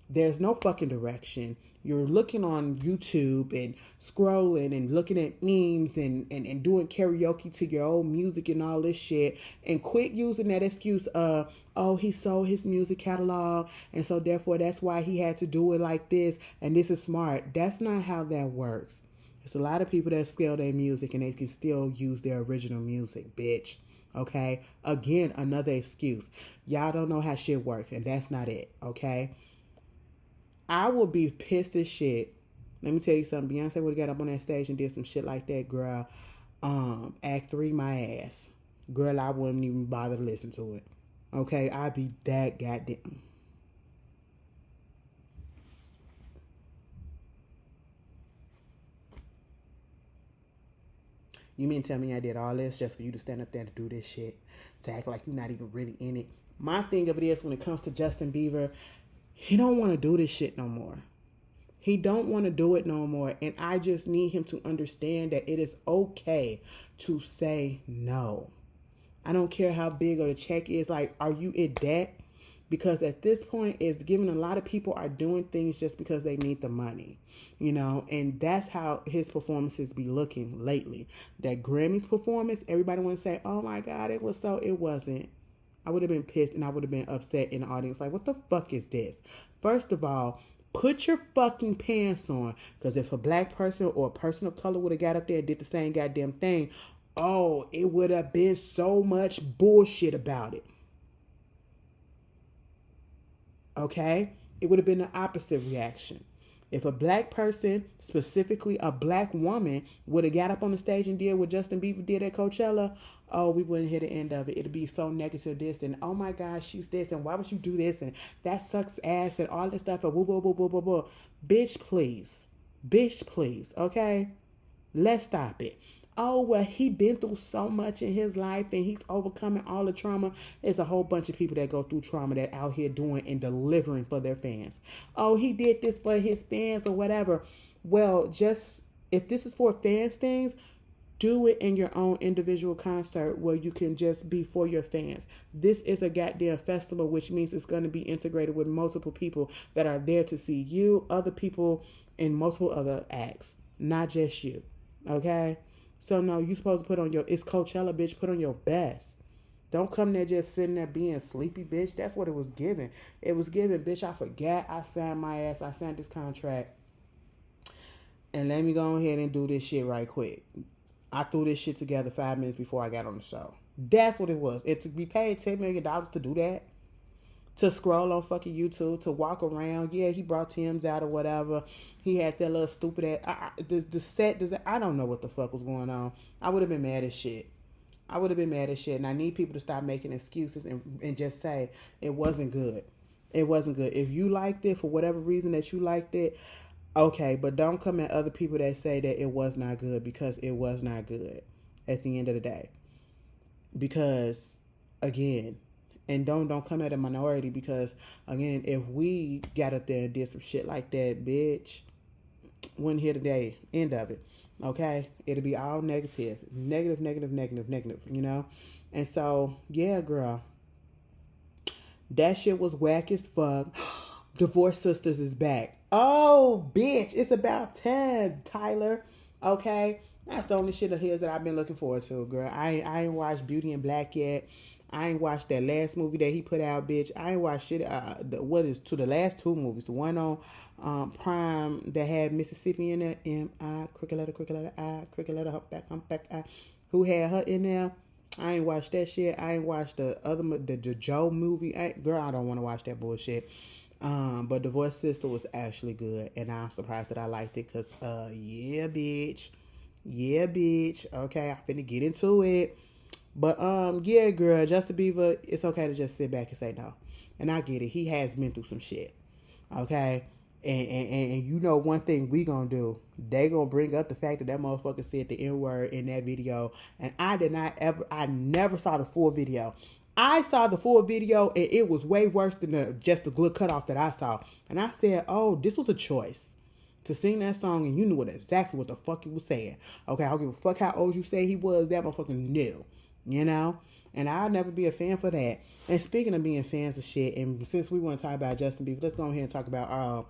there's no fucking direction. You're looking on YouTube and scrolling and looking at memes and doing karaoke to your old music and all this shit. And quit using that excuse of, oh, he sold his music catalog and so therefore that's why he had to do it like this and this is smart. That's not how that works. There's a lot of people that scale their music and they can still use their original music, bitch. Okay? Again, another excuse. Y'all don't know how shit works and that's not it. Okay? I would be pissed as shit. Let me tell you something. Beyonce would have got up on that stage and did some shit like that, girl. Act 3 my ass. Girl, I wouldn't even bother to listen to it. Okay? I'd be that goddamn. You mean tell me I did all this just for you to stand up there to do this shit? To act like you're not even really in it? My thing of it is when it comes to Justin Bieber, he don't want to do this shit no more. He don't want to do it no more. And I just need him to understand that it is okay to say no. I don't care how big or the check is. Like, are you in debt? Because at this point, it's given a lot of people are doing things just because they need the money, you know, and that's how his performances be looking lately. That Grammys performance, everybody want to say, oh my God, it was so, it wasn't. I would have been pissed and I would have been upset in the audience. Like, what the fuck is this? First of all, put your fucking pants on. Because if a black person or a person of color would have got up there and did the same goddamn thing, oh, it would have been so much bullshit about it. Okay? It would have been the opposite reaction. If a black person, specifically a black woman, would have got up on the stage and did what Justin Bieber did at Coachella, oh, we wouldn't hear the end of it. It'd be so negative this and oh my gosh, she's this and why would you do this and that sucks ass and all this stuff and woo woo woo woo woo woo. Bitch, please. Bitch, please. Okay? Let's stop it. Oh, well, he been through so much in his life and he's overcoming all the trauma. There's a whole bunch of people that go through trauma that out here doing and delivering for their fans. Oh, he did this for his fans or whatever. Well, just if this is for fans things, do it in your own individual concert where you can just be for your fans. This is a goddamn festival, which means it's going to be integrated with multiple people that are there to see you, other people, and multiple other acts, not just you. Okay? So no, you supposed to put on it's Coachella, bitch, put on your best. Don't come there just sitting there being sleepy, bitch. That's what it was given. It was given, bitch, I forgot I signed I signed this contract. And let me go ahead and do this shit right quick. I threw this shit together 5 minutes before I got on the show. That's what it was. It to be paid $10 million to do that. To scroll on fucking YouTube, to walk around. Yeah, he brought Tim's out or whatever. He had that little stupid ass. The set, I don't know what the fuck was going on. I would have been mad as shit. And I need people to stop making excuses and just say it wasn't good. It wasn't good. If you liked it for whatever reason that you liked it, okay, but don't come at other people that say that it was not good because it was not good at the end of the day. Because, again, and don't come at a minority because, again, if we got up there and did some shit like that, bitch, wouldn't hear the day end of it. Okay? It'll be all negative. Negative, you know? And so, yeah, girl. That shit was whack as fuck. Divorce Sisters is back. Oh, bitch. It's about time, Tyler. Okay? That's the only shit of his that I've been looking forward to, girl. I ain't watched Beauty and Black yet. I ain't watched that last movie that he put out, bitch. I ain't watched shit. The last two movies? The one on Prime that had Mississippi in it. M-I, crooked letter, I, crooked letter, humpback, I. Who had her in there? I ain't watched that shit. I ain't watched the Joe movie. Girl, I don't want to watch that bullshit. But Divorce Sister was actually good. And I'm surprised that I liked it because, yeah, bitch. Okay, I'm finna get into it. But yeah, girl, Justin Bieber, it's okay to just sit back and say no. And I get it. He has been through some shit. Okay? And you know one thing we gonna do. They gonna bring up the fact that motherfucker said the N-word in that video. And I never saw the full video. I saw the full video and it was way worse than just the good cutoff that I saw. And I said, oh, this was a choice to sing that song and you knew exactly what the fuck he was saying. Okay, I don't give a fuck how old you say he was. That motherfucker knew. You know? And I'll never be a fan for that. And speaking of being fans of shit, and since we want to talk about Justin Bieber, let's go ahead and talk about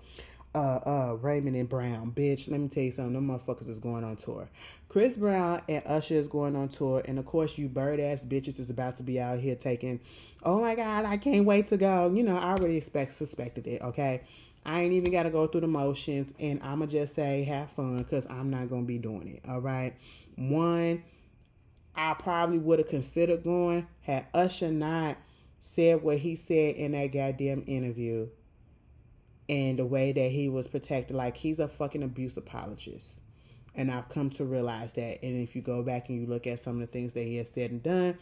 Raymond and Brown. Bitch, let me tell you something. Them motherfuckers is going on tour. Chris Brown and Usher is going on tour. And of course, you bird ass bitches is about to be out here taking, oh my God, I can't wait to go. You know, I already suspected it, okay? I ain't even got to go through the motions. And I'ma just say, have fun, because I'm not going to be doing it, all right? One, I probably would have considered going had Usher not said what he said in that goddamn interview and the way that he was protected. Like, he's a fucking abuse apologist. And I've come to realize that. And if you go back and you look at some of the things that he has said and done,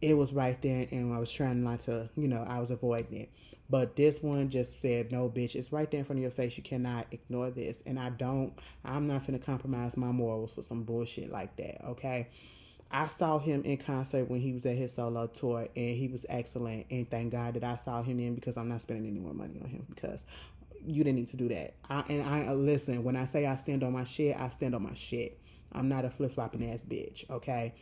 it was right there. And I was trying not to, I was avoiding it. But this one just said, no, bitch, it's right there in front of your face. You cannot ignore this. And I'm not going to compromise my morals for some bullshit like that, okay? I saw him in concert when he was at his solo tour, and he was excellent. And thank God that I saw him in, because I'm not spending any more money on him, because you didn't need to do that. I listen, when I say I stand on my shit, I stand on my shit. I'm not a flip-flopping ass bitch, okay?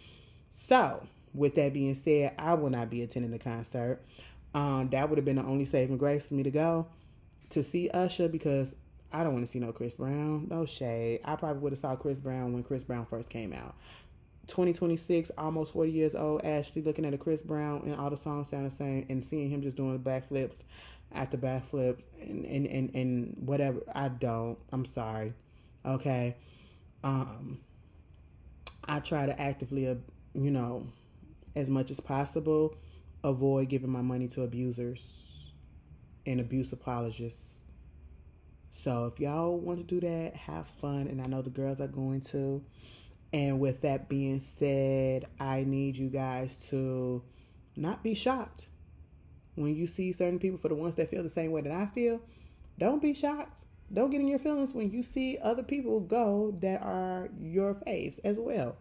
So, with that being said, I will not be attending the concert. That would have been the only saving grace for me to go to see Usher, because I don't want to see no Chris Brown. No shade. I probably would have saw Chris Brown when Chris Brown first came out. 2026, almost 40 years old, Ashley looking at a Chris Brown and all the songs sound the same, and seeing him just doing backflips after backflip and whatever. I'm sorry. Okay. I try to actively, as much as possible, avoid giving my money to abusers and abuse apologists. So if y'all want to do that, have fun. And I know the girls are going to. And with that being said, I need you guys to not be shocked when you see certain people. For the ones that feel the same way that I feel, don't be shocked. Don't get in your feelings when you see other people go that are your faves as well.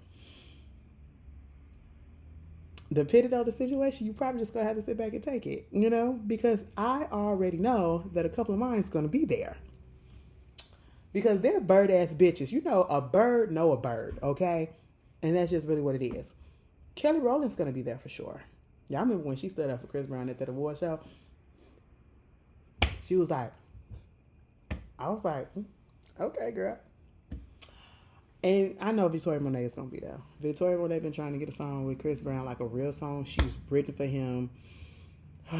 Depending on the situation, you probably just gonna have to sit back and take it, because I already know that a couple of mine is gonna be there. Because they're bird ass bitches. A bird know a bird, okay? And that's just really what it is. Kelly Rowland's gonna be there for sure. Y'all remember when she stood up for Chris Brown at that award show? She was like, I was like, okay, girl. And I know Victoria Monet is gonna be there. Victoria Monet been trying to get a song with Chris Brown, like a real song. She's written for him. Oh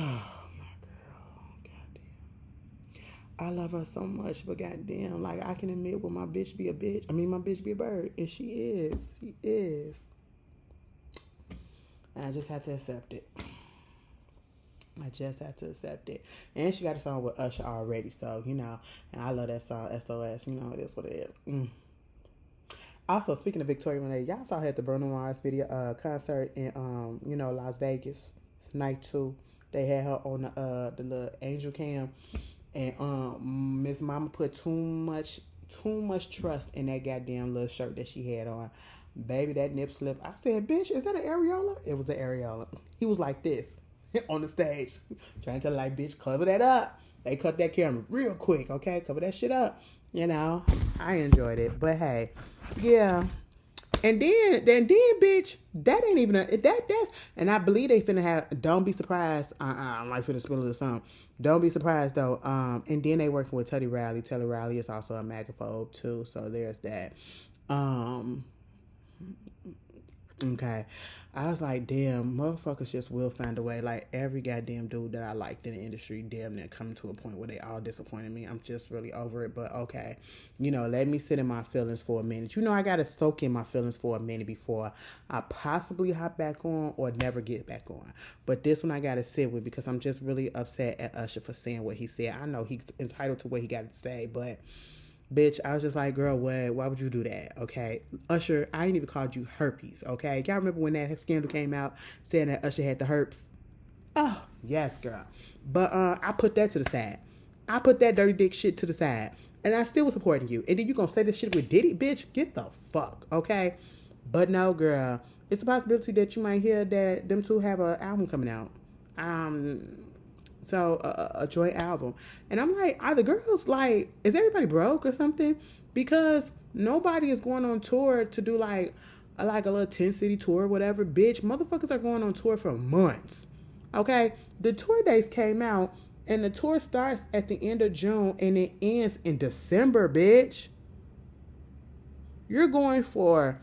my girl, goddamn. I love her so much, but goddamn, like I can admit, will my bitch be a bitch? I mean, my bitch be a bird, and she is. She is. And I just have to accept it. I just have to accept it. And she got a song with Usher already, so and I love that song, SOS. It is what it is. Also, speaking of Victoria Monet, y'all saw her at the Bruno Mars video concert in Las Vegas, night 2. They had her on the little angel cam, and Miss Mama put too much trust in that goddamn little shirt that she had on. Baby, that nip slip. I said, bitch, is that an areola? It was an areola. He was like this on the stage, trying to tell her, like, bitch, cover that up. They cut that camera real quick, okay? Cover that shit up. I enjoyed it, but hey, yeah. And then, bitch, that ain't even that's. And I believe they finna have. Don't be surprised. I'm like finna spill the song. Don't be surprised though. And then they working with Teddy Riley. Teddy Riley is also a magaphobe too. So there's that. Okay. I was like, damn, motherfuckers just will find a way. Like, every goddamn dude that I liked in the industry, damn near coming to a point where they all disappointed me. I'm just really over it. But okay, let me sit in my feelings for a minute. I gotta soak in my feelings for a minute before I possibly hop back on or never get back on. But this one I gotta sit with, because I'm just really upset at Usher for saying what he said. I know he's entitled to what he got to say, but bitch, I was just like, girl, what? Why would you do that? Okay. Usher, I ain't even called you herpes, okay? Y'all remember when that scandal came out saying that Usher had the herpes? Oh, yes, girl. But I put that to the side. I put that dirty dick shit to the side. And I still was supporting you. And then you gonna say this shit with Diddy? Bitch, get the fuck, okay? But no, girl. It's a possibility that you might hear that them two have an album coming out. So a joint album. And I'm like, are the girls like, is everybody broke or something? Because nobody is going on tour to do like a little 10-city tour or whatever. Bitch, motherfuckers are going on tour for months. Okay? The tour dates came out, and the tour starts at the end of June and it ends in December, bitch. You're going for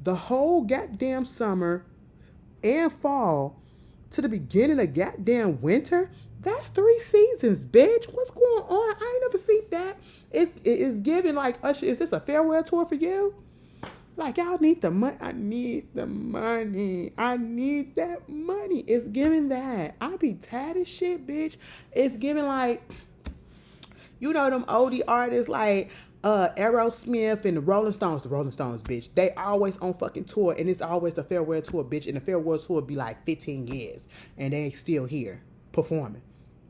the whole goddamn summer and fall to the beginning of goddamn winter. That's 3 seasons, bitch. What's going on? I ain't never seen that. It is giving like, Usher, is this a farewell tour for you? Like, y'all need the money. I need the money. I need that money. It's giving that. I be tired of shit, bitch. It's giving like, them oldie artists like Aerosmith and the Rolling Stones, bitch. They always on fucking tour, and it's always a farewell tour, bitch. And the farewell tour be like 15 years, and they still here performing.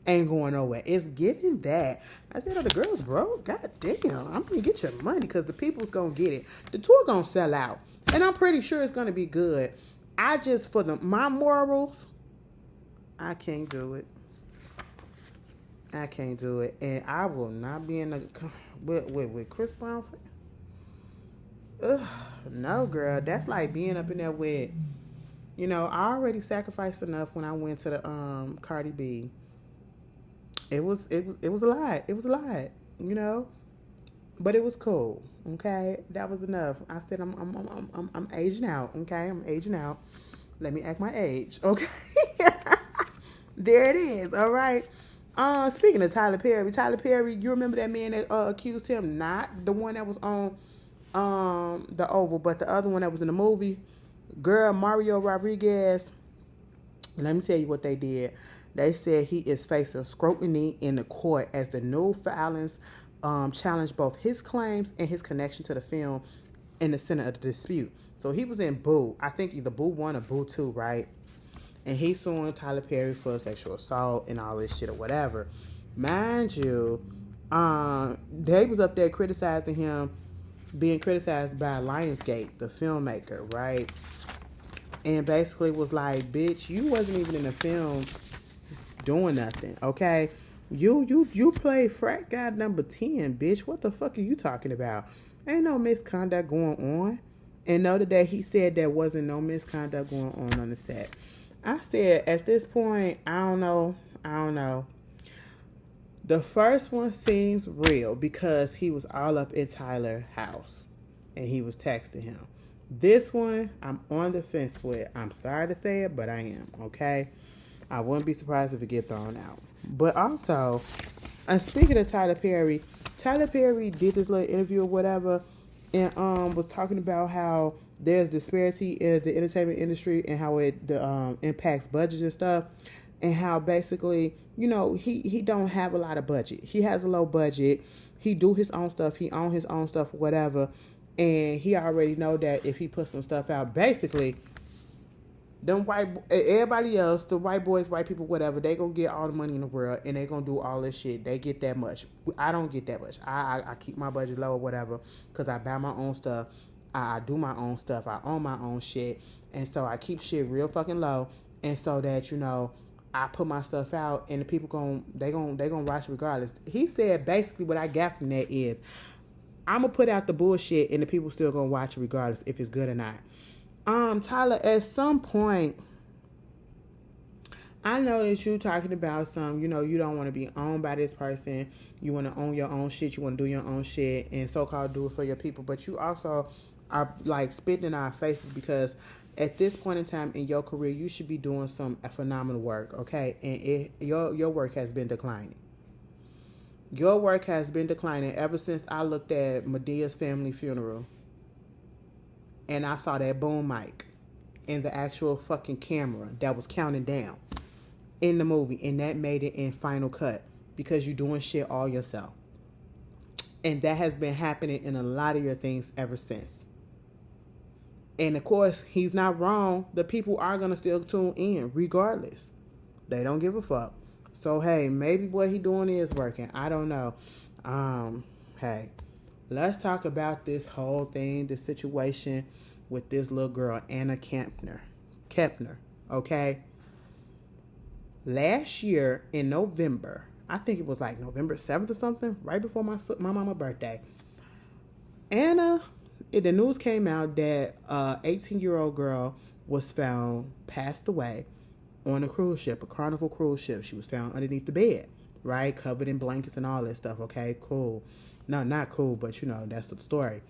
Ain't going nowhere. It's giving that. I said, the girls broke? God damn. I'm going to get your money, because the people's going to get it. The tour going to sell out. And I'm pretty sure it's going to be good. I just, for my morals, I can't do it. I can't do it. And I will not be in with Chris Brown. Ugh, no, girl. That's like being up in there with, I already sacrificed enough when I went to the Cardi B. It was a lot. It was a lot, but it was cool. Okay, that was enough. I said I'm aging out. Okay, I'm aging out. Let me act my age. Okay, there it is. All right. Speaking of Tyler Perry, you remember that man that accused him, not the one that was on the Oval, but the other one that was in the movie. Girl, Mario Rodriguez. Let me tell you what they did. They said he is facing scrutiny in the court as the new filings challenged both his claims and his connection to the film in the center of the dispute. So he was in Boo. I think either Boo 1 or Boo 2, right? And he's suing Tyler Perry for sexual assault and all this shit or whatever. Mind you, they was up there criticizing him, being criticized by Lionsgate, the filmmaker, right? And basically was like, bitch, you wasn't even in the film doing nothing, okay? You played frat guy number 10, bitch. What the fuck are you talking about? Ain't no misconduct going on. And the other day he said there wasn't no misconduct going on the set. I said at this point, I don't know. The first one seems real because he was all up in Tyler's house and he was texting him. This one, I'm on the fence with. I'm sorry to say it, but I am, okay? I wouldn't be surprised if it get thrown out. But also, speaking of Tyler Perry did this little interview or whatever and was talking about how there's disparity in the entertainment industry and how it impacts budgets and stuff, and how basically, you know, he don't have a lot of budget. He has a low budget. He do his own stuff. He own his own stuff, whatever. And he already know that if he puts some stuff out, basically, everybody else, the white boys, white people, whatever, they gonna get all the money in the world and they gonna do all this shit. They get that much. I don't get that much. I keep my budget low or whatever because I buy my own stuff. I do my own stuff. I own my own shit. And so I keep shit real fucking low. And so that, you know, I put my stuff out and the people they gonna watch regardless. He said basically what I got from that is I'm gonna put out the bullshit and the people still gonna watch it regardless if it's good or not. Tyler, at some point, I know that you talking about you know, you don't want to be owned by this person. You want to own your own shit. You want to do your own shit and so-called do it for your people. But you also are like spitting in our faces because at this point in time in your career, you should be doing some phenomenal work, okay? And your work has been declining. Your work has been declining ever since I looked at Medea's family funeral and I saw that boom mic and the actual fucking camera that was counting down in the movie, and that made it in Final Cut because you're doing shit all yourself. And that has been happening in a lot of your things ever since. And of course, he's not wrong. The people are going to still tune in regardless. They don't give a fuck. So, hey, maybe what he doing is working. I don't know. Hey, let's talk about this whole thing, the situation with this little girl, Anna Kempner, okay? Last year in November, I think it was like November 7th or something, right before my mama's birthday, the news came out that a 18-year-old girl was found passed away on a cruise ship, a Carnival cruise ship. She was found underneath the bed, right? Covered in blankets and all that stuff, okay? Cool. No, not cool, but you know, that's the story.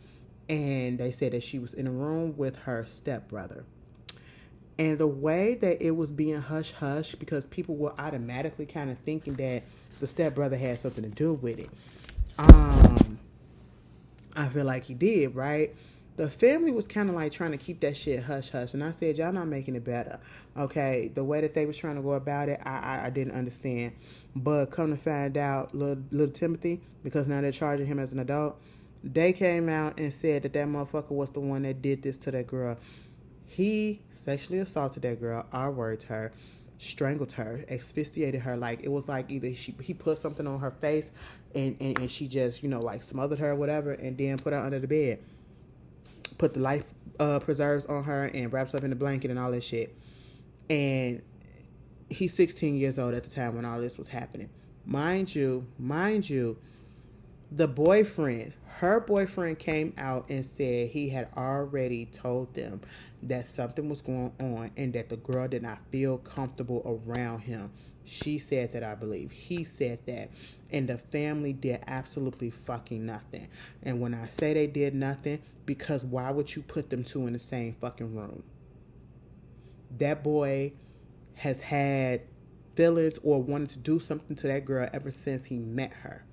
And they said that she was in a room with her stepbrother. And the way that it was being hush-hush, because people were automatically kind of thinking that the stepbrother had something to do with it. I feel like he did, right? The family was kind of like trying to keep that shit hush-hush. And I said, y'all not making it better. Okay, the way that they was trying to go about it, I didn't understand. But come to find out, little Timothy, because now they're charging him as an adult, they came out and said that motherfucker was the one that did this to that girl. He sexually assaulted that girl, R-worded her, strangled her, asphyxiated her. Like, it was like either he put something on her face and she just, you know, like smothered her or whatever and then put her under the bed. Put the life preserves on her and wraps up in the blanket and all that shit. And he's 16 years old at the time when all this was happening. Mind you, her boyfriend came out and said he had already told them that something was going on and that the girl did not feel comfortable around him. She said that, I believe. He said that. And the family did absolutely fucking nothing. And when I say they did nothing, because why would you put them two in the same fucking room? That boy has had feelings or wanted to do something to that girl ever since he met her.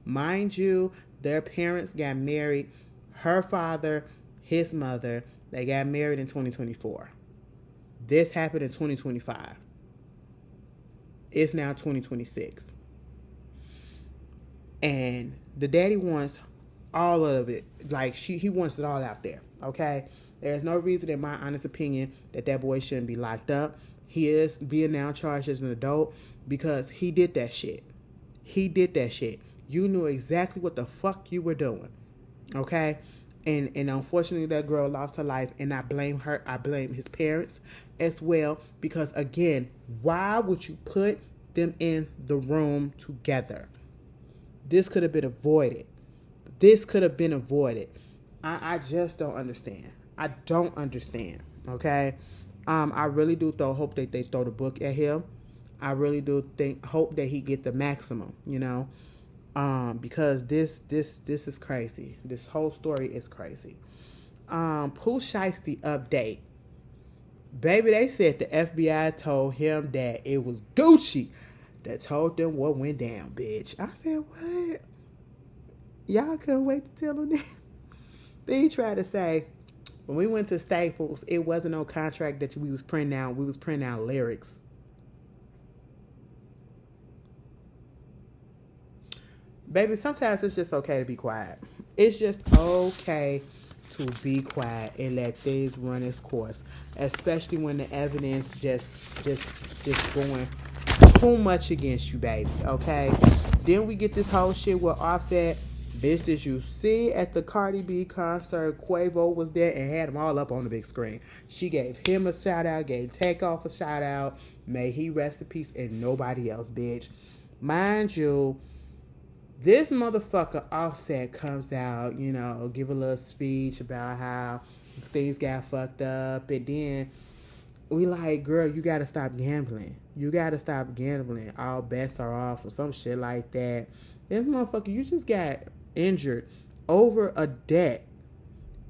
Mind you, their parents got married. Her father, his mother, they got married in 2024. This happened in 2025. It's now 2026. And the daddy wants all of it. Like, he wants it all out there. Okay? There's no reason, in my honest opinion, that boy shouldn't be locked up. He is being now charged as an adult because he did that shit. He did that shit. You knew exactly what the fuck you were doing. Okay? And unfortunately, that girl lost her life, and I blame her. I blame his parents as well, because again, why would you put them in the room together? This could have been avoided. This could have been avoided. I just don't understand. I don't understand. Okay? I really do hope that they throw the book at him. I really do hope that he get the maximum, you know. Because this is crazy. This whole story is crazy. Pooh Shiesty update. Baby, they said the FBI told him that it was Gucci that told them what went down, bitch. I said, what? Y'all couldn't wait to tell him that? Then he tried to say, when we went to Staples, it wasn't no contract that we was printing out. We was printing out lyrics. Baby, sometimes it's just okay to be quiet. It's just okay to be quiet and let things run its course, especially when the evidence just going too much against you, baby. Okay. Then we get this whole shit with Offset. Bitch, did you see at the Cardi B concert, Quavo was there and had them all up on the big screen. She gave him a shout out, gave Takeoff a shout out. May he rest in peace, and nobody else, bitch. Mind you, this motherfucker Offset comes out, you know, give a little speech about how things got fucked up, and then we like, girl, you gotta stop gambling. You gotta stop gambling. All bets are off or some shit like that. This motherfucker, you just got injured over a debt.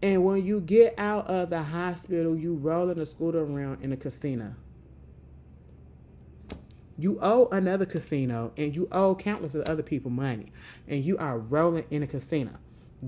And when you get out of the hospital, you rolling a scooter around in a casino. You owe another casino, and you owe countless of other people money, and you are rolling in a casino.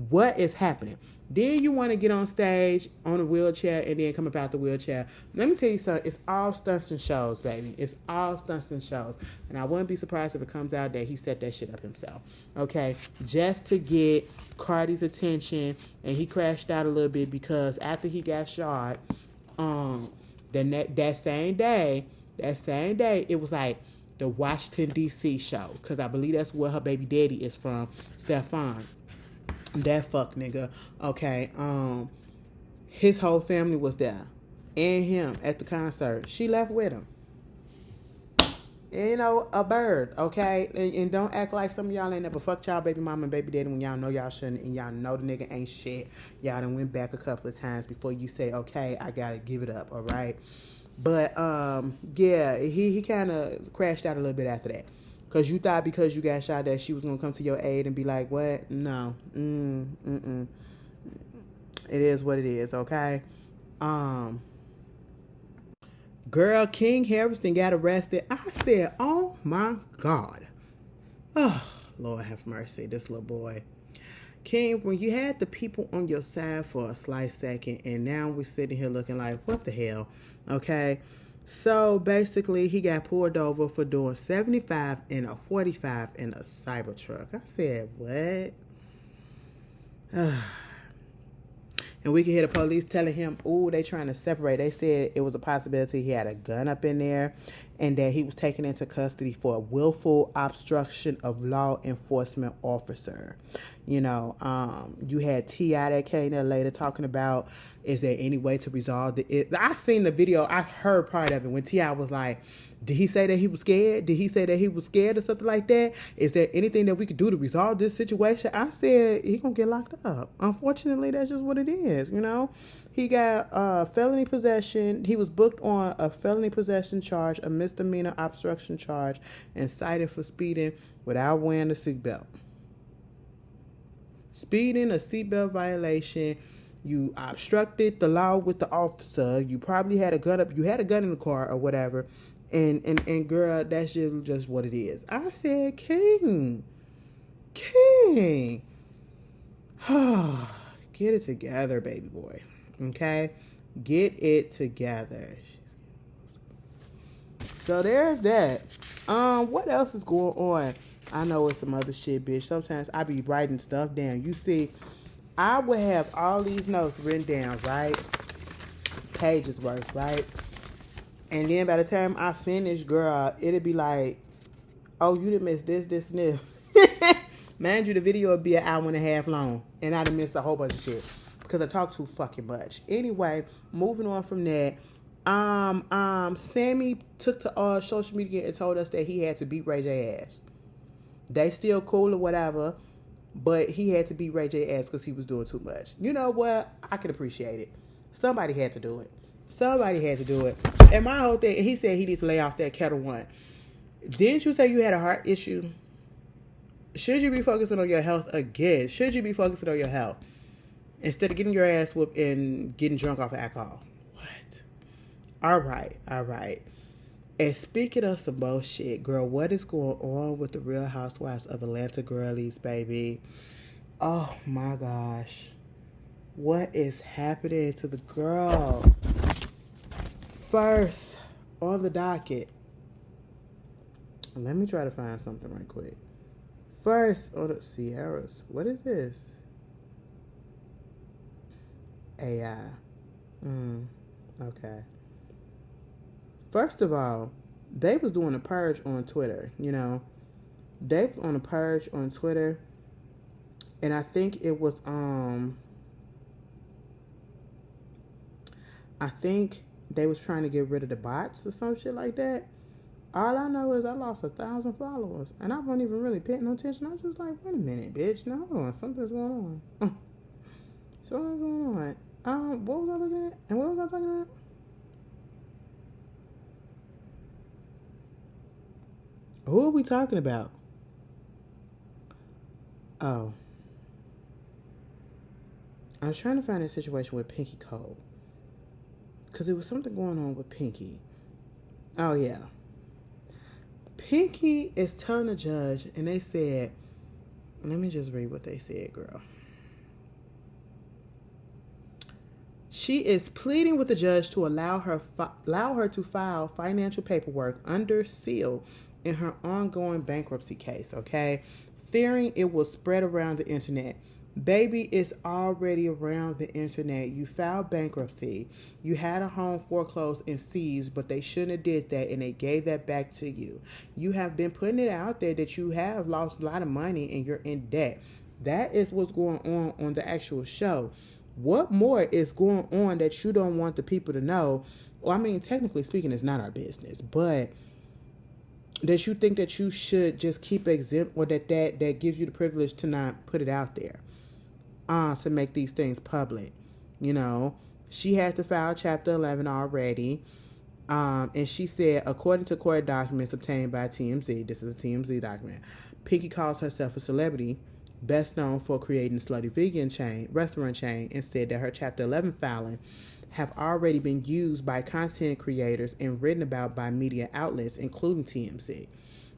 What is happening? Then you want to get on stage on a wheelchair and then come up out the wheelchair. Let me tell you something. It's all stunts and shows, baby. It's all stunts and shows. And I wouldn't be surprised if it comes out that he set that shit up himself. Okay? Just to get Cardi's attention. And he crashed out a little bit because after he got shot, that same day, it was like the Washington, D.C. show. Because I believe that's where her baby daddy is from, Stefan. That fuck nigga. Okay. His whole family was there. And him at the concert. She left with him. You know, a bird. Okay. And don't act like some of y'all ain't never fucked y'all baby mama and baby daddy when y'all know y'all shouldn't, and y'all know the nigga ain't shit. Y'all done went back a couple of times before you say, okay, I gotta give it up. All right. But yeah, he kind of crashed out a little bit after that. Because you thought because you got shot that she was going to come to your aid and be like, what? No. It is what it is, okay? Girl, King Harrison got arrested. I said, oh my God. Oh, Lord have mercy, this little boy. King, when you had the people on your side for a slight second, and now we're sitting here looking like, what the hell? Okay? So basically, he got pulled over for doing 75 and a 45 in a Cybertruck. I said, what? And we can hear the police telling him, ooh, they trying to separate. They said it was a possibility he had a gun up in there and that he was taken into custody for a willful obstruction of law enforcement officer. You know, you had T.I. that came there later talking about, is there any way to resolve it? I seen the video. I heard part of it when T.I. was like, did he say that he was scared? Did he say that he was scared or something like that? Is there anything that we could do to resolve this situation? I said, he gonna get locked up. Unfortunately, that's just what it is, you know? He got felony possession. He was booked on a felony possession charge, a misdemeanor obstruction charge, and cited for speeding without wearing a seatbelt. Speeding, a seatbelt violation. You obstructed the law with the officer. You probably had a gun up. You had a gun in the car or whatever. And girl, that's just what it is. I said, King. Get it together, baby boy. Okay? Get it together. So there's that. What else is going on? I know it's some other shit, bitch. Sometimes I be writing stuff down. You see, I would have all these notes written down, right? Pages worth, right? And then by the time I finish, girl, it'd be like, oh, you done missed this, this, and this. Mind you, the video would be an hour and a half long. And I'd have missed a whole bunch of shit. Because I talk too fucking much. Anyway, moving on from that. Sammy took to social media and told us that he had to beat Ray J ass. They still cool or whatever, but he had to beat Ray J ass because he was doing too much. You know what? I can appreciate it. Somebody had to do it. Somebody had to do it. And my whole thing, he said he needs to lay off that Kettle One. Didn't you say you had a heart issue? Should you be focusing on your health again? Should you be focusing on your health? Instead of getting your ass whooped and getting drunk off of alcohol. What? All right. And speaking of some bullshit, girl, what is going on with the Real Housewives of Atlanta girlies, baby? Oh my gosh. What is happening to the girls? First on the docket. Let me try to find something right quick. First on the Sierras. What is this? AI. Okay. First of all, they was doing a purge on Twitter, you know. They was on a purge on Twitter. And I think it was, I think they was trying to get rid of the bots or some shit like that. All I know is I lost 1,000 followers. And I wasn't even really paying no attention. I was just like, wait a minute, bitch. No, hold on. Something's going on. Something's going on. What was I looking at? And what was I talking about? Who are we talking about? Oh. I was trying to find a situation with Pinky Cole. Because there was something going on with Pinky. Oh, yeah. Pinky is telling the judge, and they said, let me just read what they said, girl. She is pleading with the judge to allow her to file financial paperwork under seal in her ongoing bankruptcy case, okay? Fearing it will spread around the internet. Baby, it's already around the internet. You filed bankruptcy. You had a home foreclosed and seized, but they shouldn't have did that, and they gave that back to you. You have been putting it out there that you have lost a lot of money and you're in debt. That is what's going on the actual show. What more is going on that you don't want the people to know? Well, I mean, technically speaking, it's not our business, but that you think that you should just keep exempt, or that gives you the privilege to not put it out there, to make these things public. You know, she had to file Chapter 11 already, and she said, according to court documents obtained by TMZ, this is a TMZ document, Pinky calls herself a celebrity, best known for creating the Slutty Vegan restaurant chain, and said that her Chapter 11 filing have already been used by content creators and written about by media outlets, including TMZ.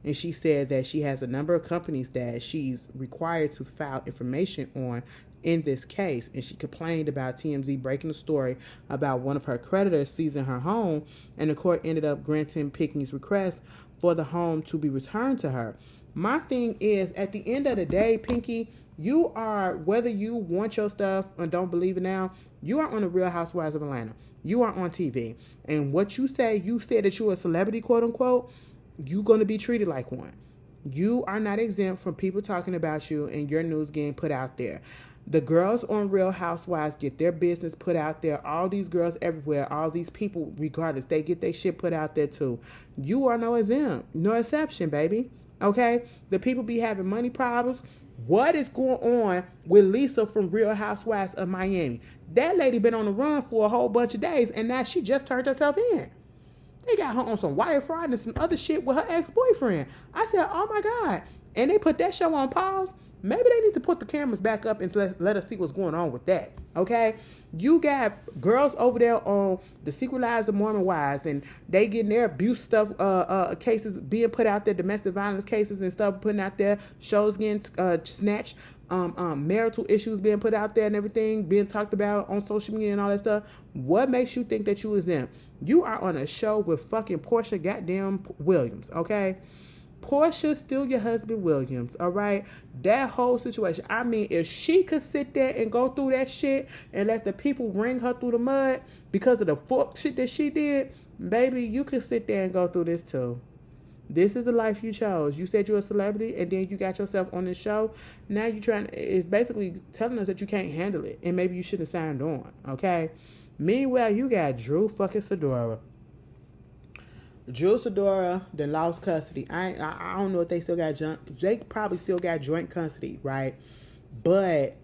And she said that she has a number of companies that she's required to file information on in this case. And she complained about TMZ breaking the story about one of her creditors seizing her home, and the court ended up granting Pinky's request for the home to be returned to her. My thing is, at the end of the day, Pinky, you are, whether you want your stuff or don't believe it now, you are on the Real Housewives of Atlanta. You are on TV. And what you said that you're a celebrity, quote unquote, you're going to be treated like one. You are not exempt from people talking about you and your news getting put out there. The girls on Real Housewives get their business put out there. All these girls everywhere, all these people, regardless, they get their shit put out there too. You are no exception, baby. Okay? The people be having money problems. What is going on with Lisa from Real Housewives of Miami? That lady been on the run for a whole bunch of days, and now she just turned herself in. They got her on some wire fraud and some other shit with her ex-boyfriend. I said, oh my God. And they put that show on pause. Maybe they need to put the cameras back up and let us see what's going on with that. Okay? You got girls over there on the Secret Lives of Mormon Wives, and they getting their abuse stuff, cases being put out there, domestic violence cases and stuff putting out there, shows getting snatched, marital issues being put out there and everything being talked about on social media and all that stuff. What makes you think that you exempt? You are on a show with fucking Portia goddamn Williams, okay? Portia still your husband Williams, all right? That whole situation. I mean, if she could sit there and go through that shit and let the people wring her through the mud because of the fuck shit that she did, baby, you could sit there and go through this too. This is the life you chose. You said you're a celebrity and then you got yourself on this show. Now you're trying, it's basically telling us that you can't handle it and maybe you should have signed on, okay? Meanwhile, you got Drew fucking Sidora. Drew Sidora then lost custody. I don't know if they still got Jake probably still got joint custody, right? But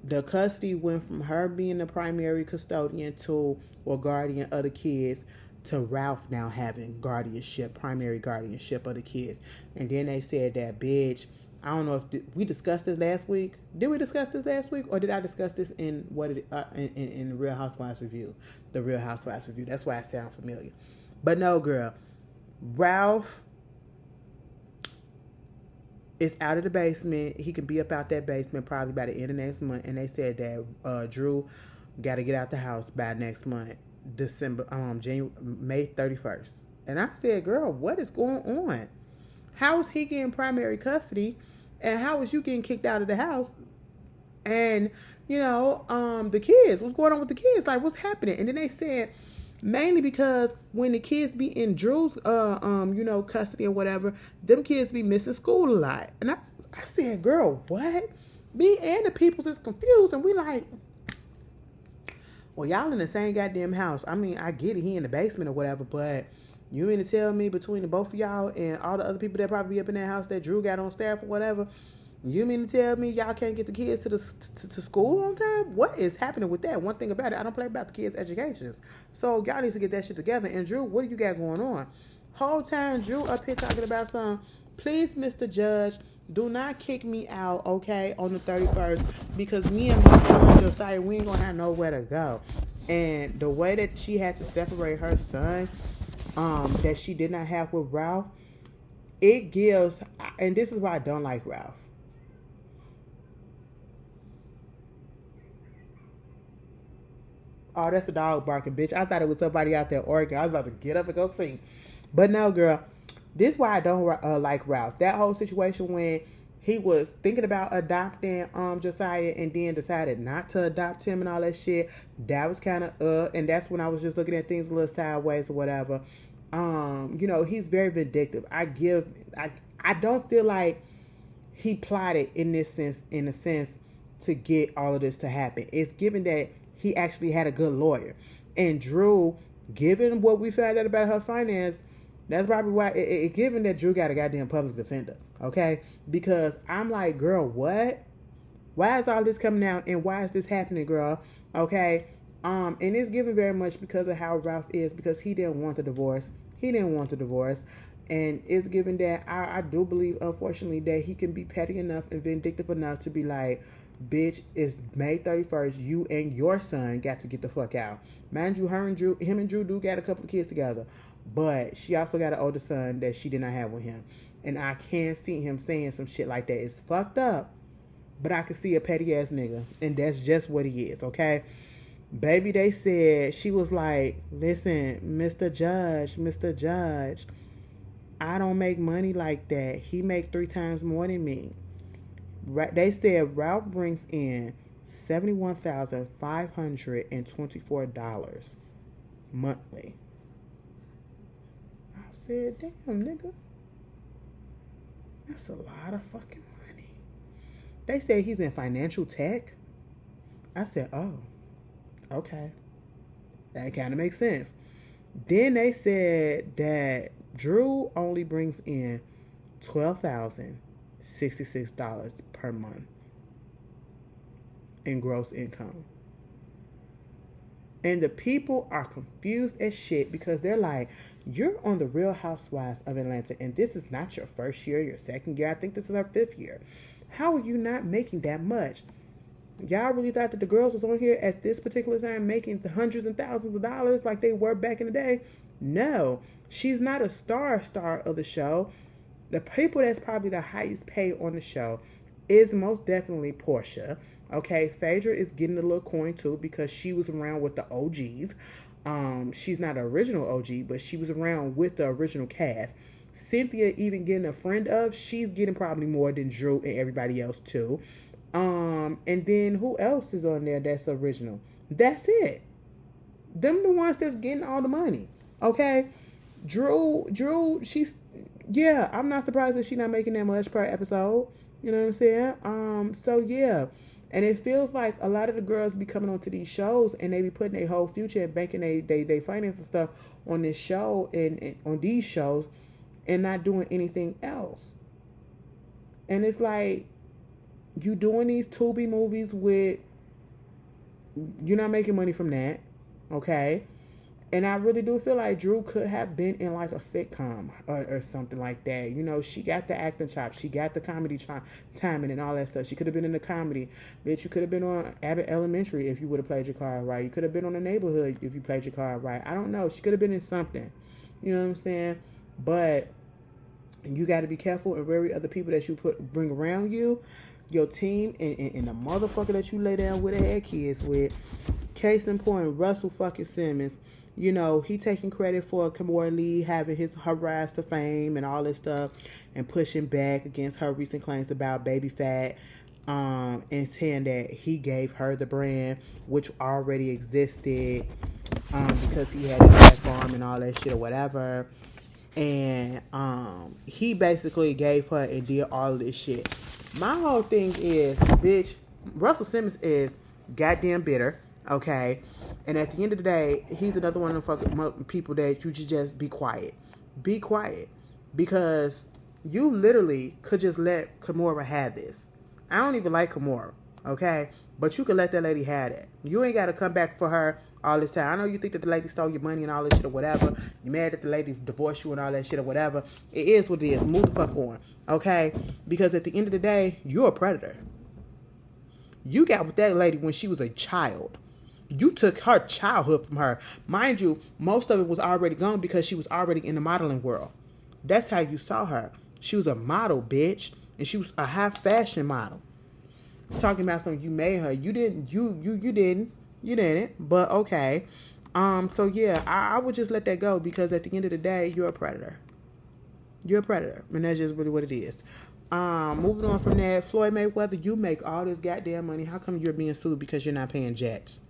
the custody went from her being the primary custodian to or guardian of the kids to Ralph now having primary guardianship of the kids. And then they said that, bitch, I don't know if we discussed this last week. Did we discuss this last week, or did I discuss this in in the Real Housewives review? The Real Housewives review. That's why I sound familiar. But no, girl. Ralph is out of the basement. He can be up out that basement probably by the end of next month. And they said that Drew got to get out the house by next month, May 31st. And I said, girl, what is going on? How is he getting primary custody? And how is you getting kicked out of the house? And, the kids, what's going on with the kids? Like, what's happening? And then they said, mainly because when the kids be in Drew's, custody or whatever, them kids be missing school a lot. And I said, girl, what? Me and the peoples is confused. And we like, well, y'all in the same goddamn house. I mean, I get it. He in the basement or whatever, but you mean to tell me between the both of y'all and all the other people that probably be up in that house that Drew got on staff or whatever, you mean to tell me y'all can't get the kids to school on time? What is happening with that? One thing about it, I don't play about the kids' educations. So y'all need to get that shit together. And Drew, what do you got going on? Whole time Drew up here talking about something. Please, Mr. Judge, do not kick me out, okay, on the 31st, because me and my son Josiah, we ain't gonna have nowhere to go. And the way that she had to separate her son, that she did not have with Ralph, it gives, and this is why I don't like Ralph. Oh, that's the dog barking, bitch. I thought it was somebody out there arguing. I was about to get up and go see. But no, girl. This is why I don't like Ralph. That whole situation when he was thinking about adopting Josiah and then decided not to adopt him and all that shit, that was kind of and that's when I was just looking at things a little sideways or whatever. He's very vindictive. I don't feel like he plotted in a sense to get all of this to happen. It's given that he actually had a good lawyer. And Drew, given what we found out about her finance, that's probably why, given that Drew got a goddamn public defender, okay? Because I'm like, girl, what? Why is all this coming out and why is this happening, girl? Okay? And it's given very much because of how Ralph is, because he didn't want the divorce. And it's given that I do believe, unfortunately, that he can be petty enough and vindictive enough to be like, bitch, it's May 31st. You and your son got to get the fuck out. Mind you, him and Drew do got a couple of kids together. But she also got an older son that she did not have with him. And I can't see him saying some shit like that. It's fucked up. But I can see a petty ass nigga. And that's just what he is, okay? Baby, they said, she was like, listen, Mr. Judge, I don't make money like that. He make 3 times more than me. They said Ralph brings in $71,524 monthly. I said, damn, nigga. That's a lot of fucking money. They said he's in financial tech. I said, oh, okay. That kind of makes sense. Then they said that Drew only brings in $12,066 per month in gross income. And the people are confused as shit because they're like, you're on the Real Housewives of Atlanta and this is not your first year, your second year. I think this is our 5th year. How are you not making that much? Y'all really thought that the girls was on here at this particular time making the hundreds and thousands of dollars like they were back in the day? No, she's not a star of the show. The people that's probably the highest paid on the show is most definitely Portia. Okay, Phaedra is getting a little coin too because she was around with the OGs. She's not an original OG, but she was around with the original cast. Cynthia even getting a friend of, she's getting probably more than Drew and everybody else too. And then who else is on there that's original? That's it. Them the ones that's getting all the money. Okay. Drew, she's, yeah, I'm not surprised that she's not making that much per episode. You know what I'm saying? So yeah. And it feels like a lot of the girls be coming onto these shows and they be putting their whole future and banking they finance and stuff on this show and on these shows and not doing anything else. And it's like, you doing these Tubi movies with, you're not making money from that, okay? And I really do feel like Drew could have been in like a sitcom or something like that. You know, she got the acting chops. She got the comedy timing and all that stuff. She could have been in the comedy. Bitch, you could have been on Abbott Elementary if you would have played your card right. You could have been on The Neighborhood if you played your card right. I don't know. She could have been in something. You know what I'm saying? But you got to be careful and wary of the people that you bring around you, your team, and the motherfucker that you lay down with and have kids with. Case in point, Russell fucking Simmons. You know, he taking credit for Kimora Lee having her rise to fame and all this stuff and pushing back against her recent claims about baby fat, and saying that he gave her the brand, which already existed, because he had a platform and all that shit or whatever. And he basically gave her and did all of this shit. My whole thing is, bitch, Russell Simmons is goddamn bitter, okay? And at the end of the day, he's another one of the fucking people that you should just be quiet. Be quiet. Because you literally could just let Kimora have this. I don't even like Kimora, okay? But you could let that lady have it. You ain't got to come back for her all this time. I know you think that the lady stole your money and all this shit or whatever. You're mad that the lady divorced you and all that shit or whatever. It is what it is. Move the fuck on, okay? Because at the end of the day, you're a predator. You got with that lady when she was a child. You took her childhood from her. Mind you, most of it was already gone because she was already in the modeling world. That's how you saw her. She was a model, bitch. And she was a high fashion model. Talking about something you made her. You didn't. You didn't. You didn't. But okay. So yeah, I would just let that go because at the end of the day, you're a predator. You're a predator. And that's just really what it is. Moving on from that, Floyd Mayweather, you make all this goddamn money. How come you're being sued because you're not paying jets?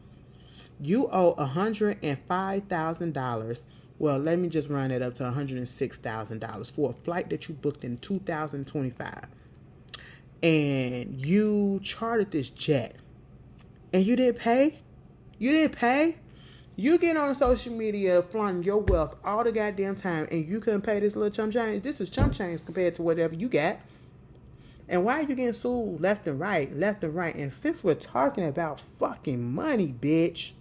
You owe $105,000. Well, let me just round it up to $106,000 for a flight that you booked in 2025. And you chartered this jet. And you didn't pay? You didn't pay? You get on social media flaunting your wealth all the goddamn time and you couldn't pay this little chump change. This is chump change compared to whatever you got. And why are you getting sued left and right? And since we're talking about fucking money, bitch.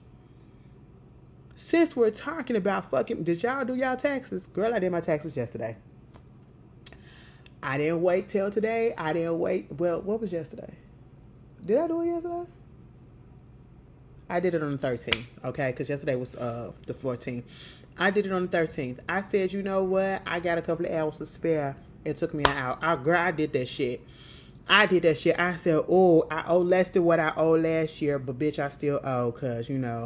Since we're talking about fucking... Did y'all do y'all taxes? Girl, I did my taxes yesterday. I didn't wait till today. Well, what was yesterday? Did I do it yesterday? I did it on the 13th, okay? Because yesterday was the 14th. I did it on the 13th. I said, you know what? I got a couple of hours to spare. It took me an hour. I did that shit. I said, oh, I owe less than what I owed last year, but bitch, I still owe because, you know...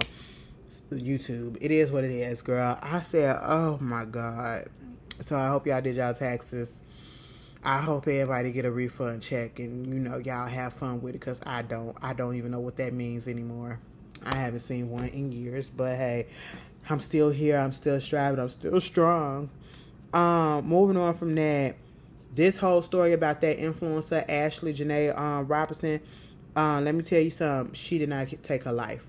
YouTube. It is what it is, girl. I said, oh my God. So I hope y'all did y'all taxes. I hope everybody get a refund check and, you know, y'all have fun with it because I don't even know what that means anymore. I haven't seen one in years, but hey, I'm still here. I'm still striving. I'm still strong. Moving on from that, this whole story about that influencer, Ashley Janae Robinson, let me tell you something. She did not take her life.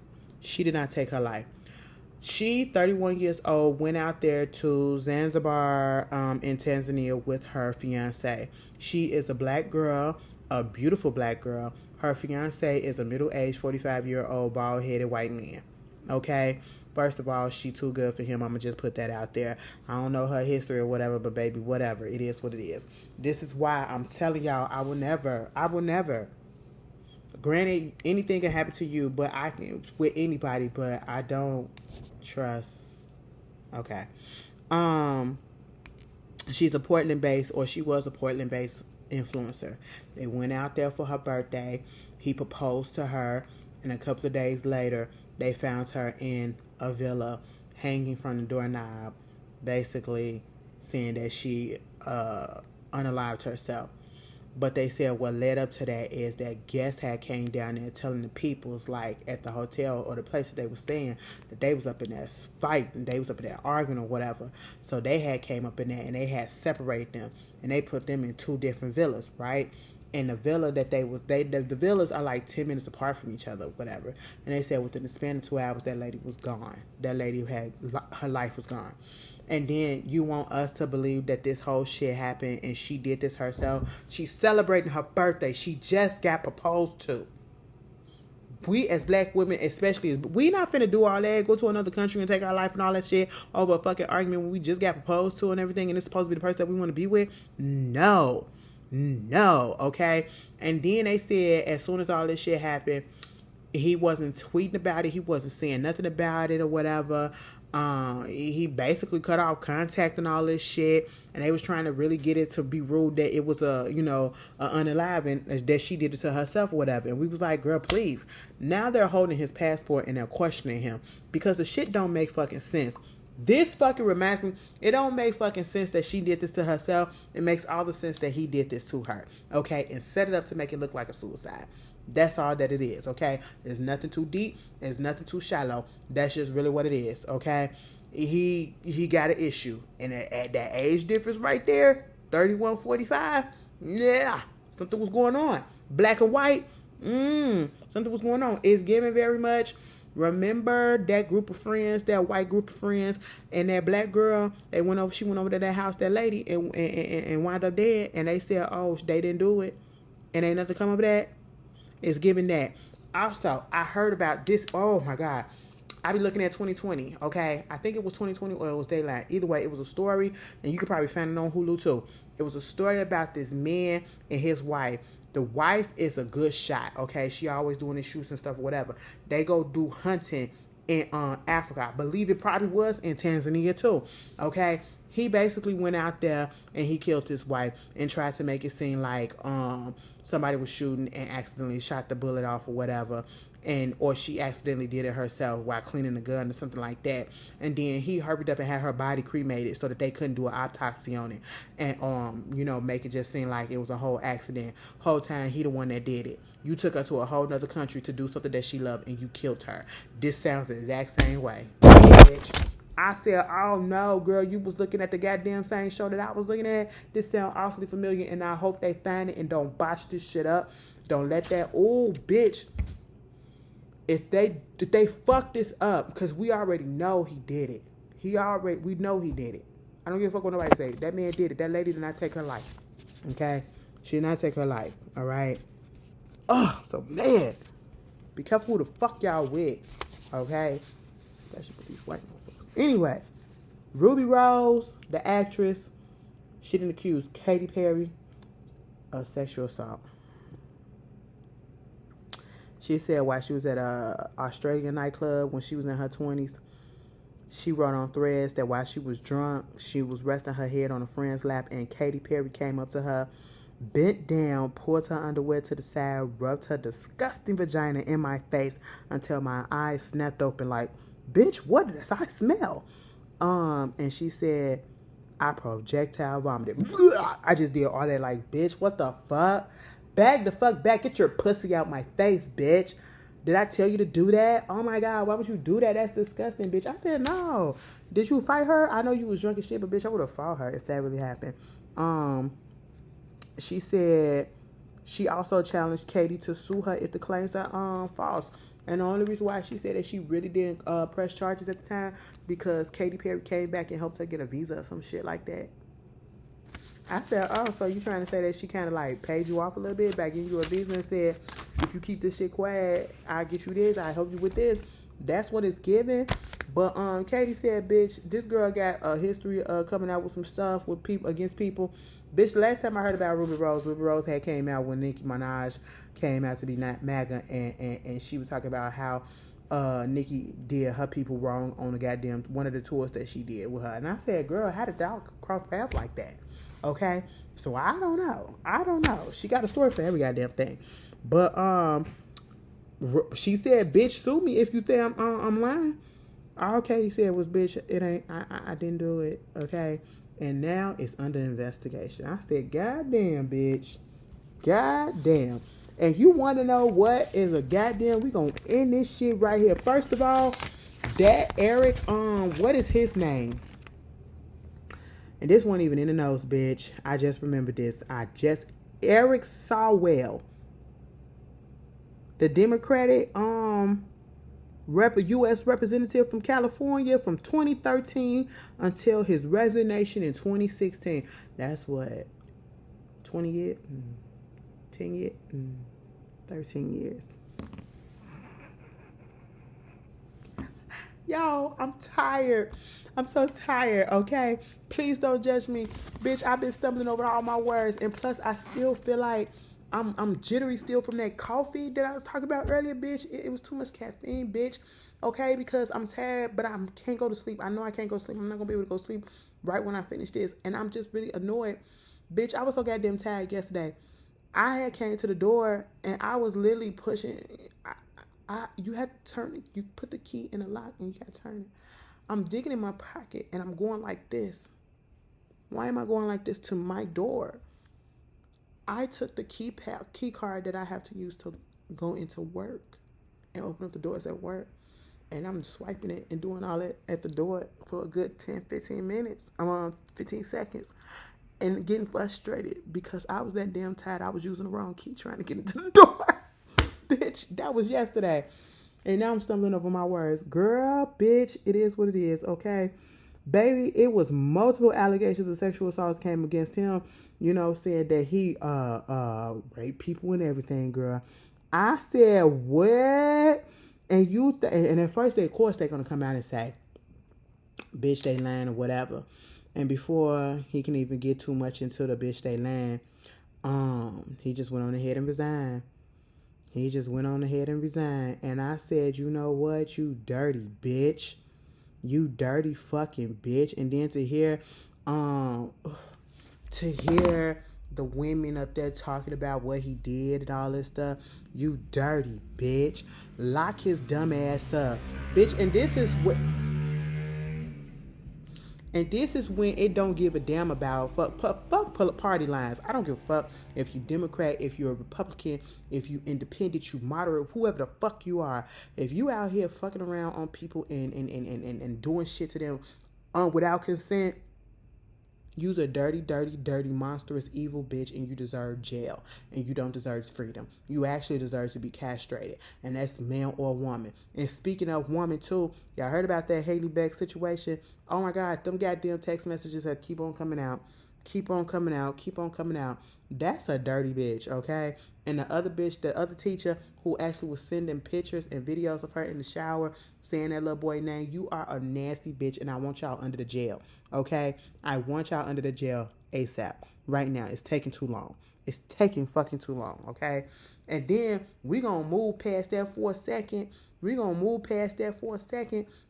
She, 31 years old, went out there to Zanzibar in Tanzania with her fiance. She is a black girl, a beautiful black girl. Her fiance is a middle-aged, 45-year-old, bald-headed white man. Okay? First of all, she too good for him. I'm going to just put that out there. I don't know her history or whatever, but baby, whatever. It is what it is. This is why I'm telling y'all, I will never. Granted, anything can happen to you, but I can with anybody, but I don't trust. Okay. She was a Portland-based influencer. They went out there for her birthday. He proposed to her, and a couple of days later, they found her in a villa, hanging from the doorknob, basically saying that she unalived herself. But they said what led up to that is that guests had came down there telling the peoples, like at the hotel or the place that they were staying, that they was up in that fight and they was up in there arguing or whatever. So they had came up in there and they had separated them and they put them in 2 different villas, right? And the villa that the villas are like 10 minutes apart from each other, whatever. And they said within the span of 2 hours, that lady was gone. That lady her life was gone. And then you want us to believe that this whole shit happened and she did this herself. She's celebrating her birthday. She just got proposed to. We as black women, especially, we not finna do all that, go to another country and take our life and all that shit over a fucking argument when we just got proposed to and everything and it's supposed to be the person that we want to be with. No, okay? And then they said as soon as all this shit happened, he wasn't tweeting about it. He wasn't saying nothing about it or whatever. He basically cut off contact and all this shit, and they was trying to really get it to be ruled that it was a unalive and that she did it to herself or whatever. And we was like, girl, please. Now they're holding his passport and they're questioning him because the shit don't make fucking sense. This fucking reminds me, it don't make fucking sense that she did this to herself. It makes all the sense that he did this to her, okay, and set it up to make it look like a suicide. That's all that it is, okay? There's nothing too deep. There's nothing too shallow. That's just really what it is, okay? He got an issue. And at that age difference right there, 31, 45, yeah, something was going on. Black and white, something was going on. It's giving very much. Remember that group of friends, that white group of friends, and that black girl, she went over to that house, that lady, and wound up dead. And they said, oh, they didn't do it. And ain't nothing come of that. It's giving that. Also, I heard about this. Oh my God. I be looking at 2020. Okay. I think it was 2020 or it was Daylight. Either way, it was a story. And you could probably find it on Hulu too. It was a story about this man and his wife. The wife is a good shot. Okay. She always doing the shoots and stuff or whatever. They go do hunting in Africa. I believe it probably was in Tanzania too. Okay. He basically went out there and he killed his wife and tried to make it seem like somebody was shooting and accidentally shot the bullet off or whatever, or she accidentally did it herself while cleaning the gun or something like that. And then he hurried up and had her body cremated so that they couldn't do an autopsy on it and make it just seem like it was a whole accident. Whole time he the one that did it. You took her to a whole nother country to do something that she loved and you killed her. This sounds the exact same way. Bitch. I said, oh no, girl, you was looking at the goddamn same show that I was looking at. This sounds awfully familiar, and I hope they find it and don't botch this shit up. Don't let that, oh, bitch. If they fuck this up, because we already know he did it. We know he did it. I don't give a fuck what nobody say. That man did it. That lady did not take her life. Okay? She did not take her life. All right? Oh, so man. Be careful who the fuck y'all with. Okay? Especially with these white motherfuckers. Anyway, Ruby Rose, the actress, she didn't accuse Katy Perry of sexual assault. She said while she was at a Australian nightclub when she was in her 20s, she wrote on Threads that while she was drunk, she was resting her head on a friend's lap and Katy Perry came up to her, bent down, pulled her underwear to the side, rubbed her disgusting vagina in my face until my eyes snapped open like, bitch, what did I smell? And she said, I projectile vomited. I just did all that like, bitch, what the fuck? Bag the fuck back. Get your pussy out my face, bitch. Did I tell you to do that? Oh my God, why would you do that? That's disgusting, bitch. I said, no. Did you fight her? I know you was drunk as shit, but bitch, I would have fought her if that really happened. She said she also challenged Katy to sue her if the claims are false. And the only reason why she said that she really didn't press charges at the time because Katy Perry came back and helped her get a visa or some shit like that. I said, oh, so you trying to say that she kind of like paid you off a little bit by giving you a visa and said, if you keep this shit quiet, I'll get you this, I'll help you with this. That's what it's giving. But Katy said, bitch, this girl got a history of coming out with some stuff with people against people. Bitch, last time I heard about Ruby Rose had came out when Nicki Minaj came out to be MAGA, and she was talking about how Nicki did her people wrong on the goddamn one of the tours that she did with her. And I said, girl, how did y'all cross paths like that? Okay, so I don't know. She got a story for every goddamn thing. But she said, bitch, sue me if you think I'm lying. All Katy said was, bitch, it ain't, I didn't do it, okay? And now it's under investigation. I said, goddamn, bitch. Goddamn. And you want to know what is a goddamn, we gonna end this shit right here. First of all, that Eric, what is his name? And this one even in the nose, bitch. I just remembered this. Eric Sawell, the Democratic U.S. representative from California from 2013 until his resignation in 2016. That's what, 20 years, 10 years, 13 years. Yo, I'm tired. I'm so tired, okay? Please don't judge me. Bitch, I've been stumbling over all my words. And plus, I still feel like I'm jittery still from that coffee that I was talking about earlier, bitch. It was too much caffeine, bitch. Okay, because I'm tired, but I can't go to sleep. I know I can't go to sleep. I'm not going to be able to go to sleep right when I finish this. And I'm just really annoyed. Bitch, I was so goddamn tired yesterday. I had came to the door, and I was literally pushing. You had to turn it. You put the key in the lock, and you got to turn it. I'm digging in my pocket, and I'm going like this. Why am I going like this to my door? I took the key card that I have to use to go into work and open up the doors at work. And I'm swiping it and doing all that at the door for a good 10, 15 minutes. 15 seconds. And getting frustrated because I was that damn tired. I was using the wrong key trying to get into the door. Bitch, that was yesterday. And now I'm stumbling over my words. Girl, bitch, it is what it is, okay? Baby, it was multiple allegations of sexual assault came against him. You know, said that he raped people and everything, girl. I said, what? And and at first, of course, they're going to come out and say, bitch, they lying or whatever. And before he can even get too much into the bitch, they lying, he just went on ahead and resigned. And I said, you know what? You dirty bitch. You dirty fucking bitch. And then to hear the women up there talking about what he did and all this stuff, you dirty bitch. Lock his dumb ass up, bitch. And this is when it don't give a damn about fuck party lines. I don't give a fuck if you Democrat, if you're a Republican, if you independent, you moderate, whoever the fuck you are. If you out here fucking around on people and doing shit to them without consent, you's a dirty, monstrous, evil bitch, and you deserve jail. And you don't deserve freedom. You actually deserve to be castrated. And that's man or woman. And speaking of woman, too, y'all heard about that Haley Beck situation? Oh, my God, them goddamn text messages that keep on coming out. That's a dirty bitch, okay? And the other bitch, the other teacher who actually was sending pictures and videos of her in the shower saying that little boy name, you are a nasty bitch, and I want y'all under the jail, okay? I want y'all under the jail ASAP. Right now. It's taking too long. It's taking fucking too long, okay? And then we gonna move past that for a second.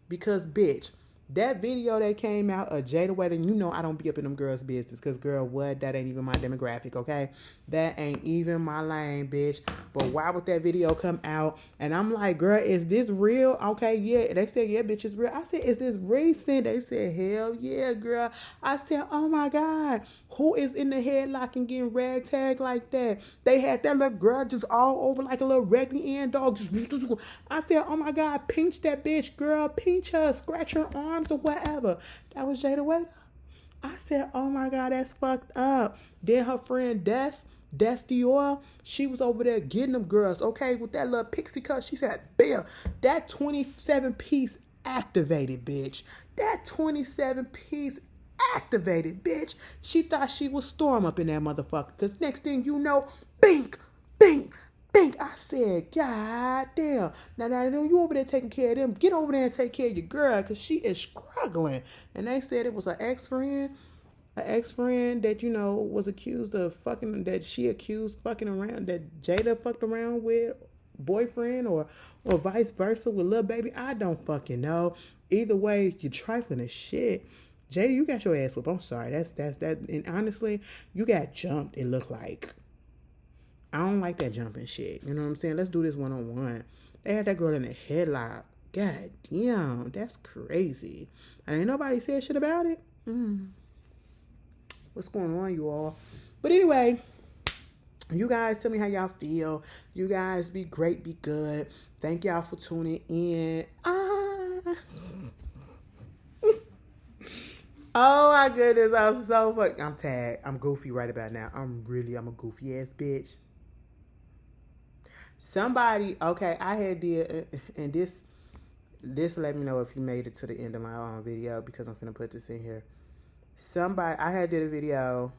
Because, bitch, that video that came out of Jada wedding, you know I don't be up in them girls' business. Because, girl, what? That ain't even my demographic, okay? That ain't even my lane, bitch. But why would that video come out? And I'm like, girl, is this real? Okay, yeah. They said, yeah, bitch, it's real. I said, is this recent? They said, hell yeah, girl. I said, oh, my God. Who is in the headlock and getting ragtagged like that? They had that little girl just all over like a little Raggedy Ann dog. I said, oh, my God, pinch that bitch, girl. Pinch her. Scratch her arms or whatever. That was Jada Waiter. I said, oh my God, that's fucked up. Then her friend Des Dior, she was over there getting them girls, okay, with that little pixie cut. She said, bam, that 27 piece activated, bitch. That 27 piece activated, bitch. She thought she was Storm up in that motherfucker. Because next thing you know, bink, bink, bink. I said, God damn. Now, you over there taking care of them. Get over there and take care of your girl because she is struggling. And they said it was an ex-friend that, you know, was accused of fucking, that she accused fucking around, that Jada fucked around with boyfriend or vice versa with little baby. I don't fucking know. Either way, you're trifling as shit. Jada, you got your ass whooped. I'm sorry. That's and honestly, you got jumped, it looked like. I don't like that jumping shit. You know what I'm saying? Let's do this one-on-one. They had that girl in a headlock. God damn, that's crazy. And ain't nobody said shit about it. What's going on, you all? But anyway, you guys tell me how y'all feel. You guys be great, be good. Thank y'all for tuning in. Oh my goodness, I'm so fucking. I'm tagged. I'm goofy right about now. I'm a goofy ass bitch. Somebody, okay, I had did, and this let me know if you made it to the end of my own video because I'm gonna put this in here. I had did a video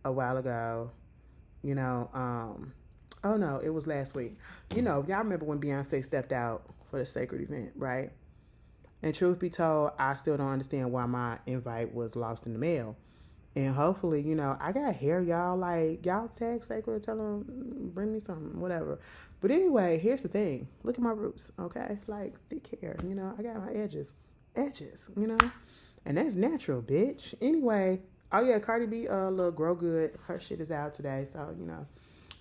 a while ago, you know, oh no, it was last week. You know, y'all remember when Beyonce stepped out for the sacred event, right? And truth be told, I still don't understand why my invite was lost in the mail. And hopefully, you know, I got hair, y'all. Like, y'all tag Sacred, tell them, bring me something, whatever. But anyway, here's the thing. Look at my roots, okay? Like, thick hair, you know. I got my edges, you know. And that's natural, bitch. Anyway, oh yeah, Cardi B, little Grow Good. Her shit is out today, so, you know.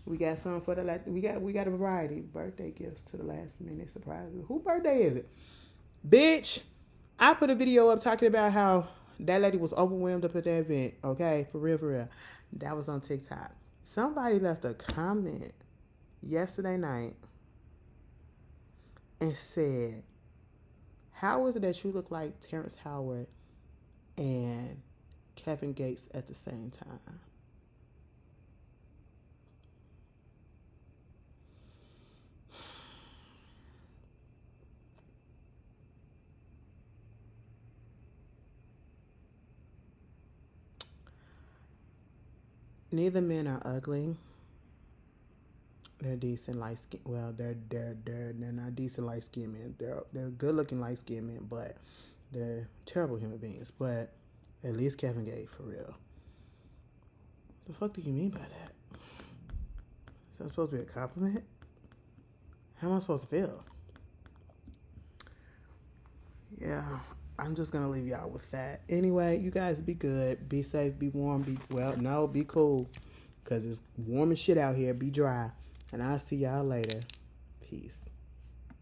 We got some for the we got a variety of birthday gifts to the last minute surprises. Whose birthday is it? Bitch, I put a video up talking about how that lady was overwhelmed up at that event. Okay, for real. That was on TikTok. Somebody left a comment yesterday night and said, how is it that you look like Terrence Howard and Kevin Gates at the same time? Neither men are ugly. They're decent light skin. Well, they're not decent light skinned men. They're good looking light skinned men, but they're terrible human beings. But at least Kevin Gates, for real. The fuck do you mean by that? Is that supposed to be a compliment? How am I supposed to feel? Yeah, I'm just gonna leave y'all with that. Anyway, you guys be good, be safe, be warm, be cool, cause it's warm as shit out here. Be dry, and I'll see y'all later. Peace.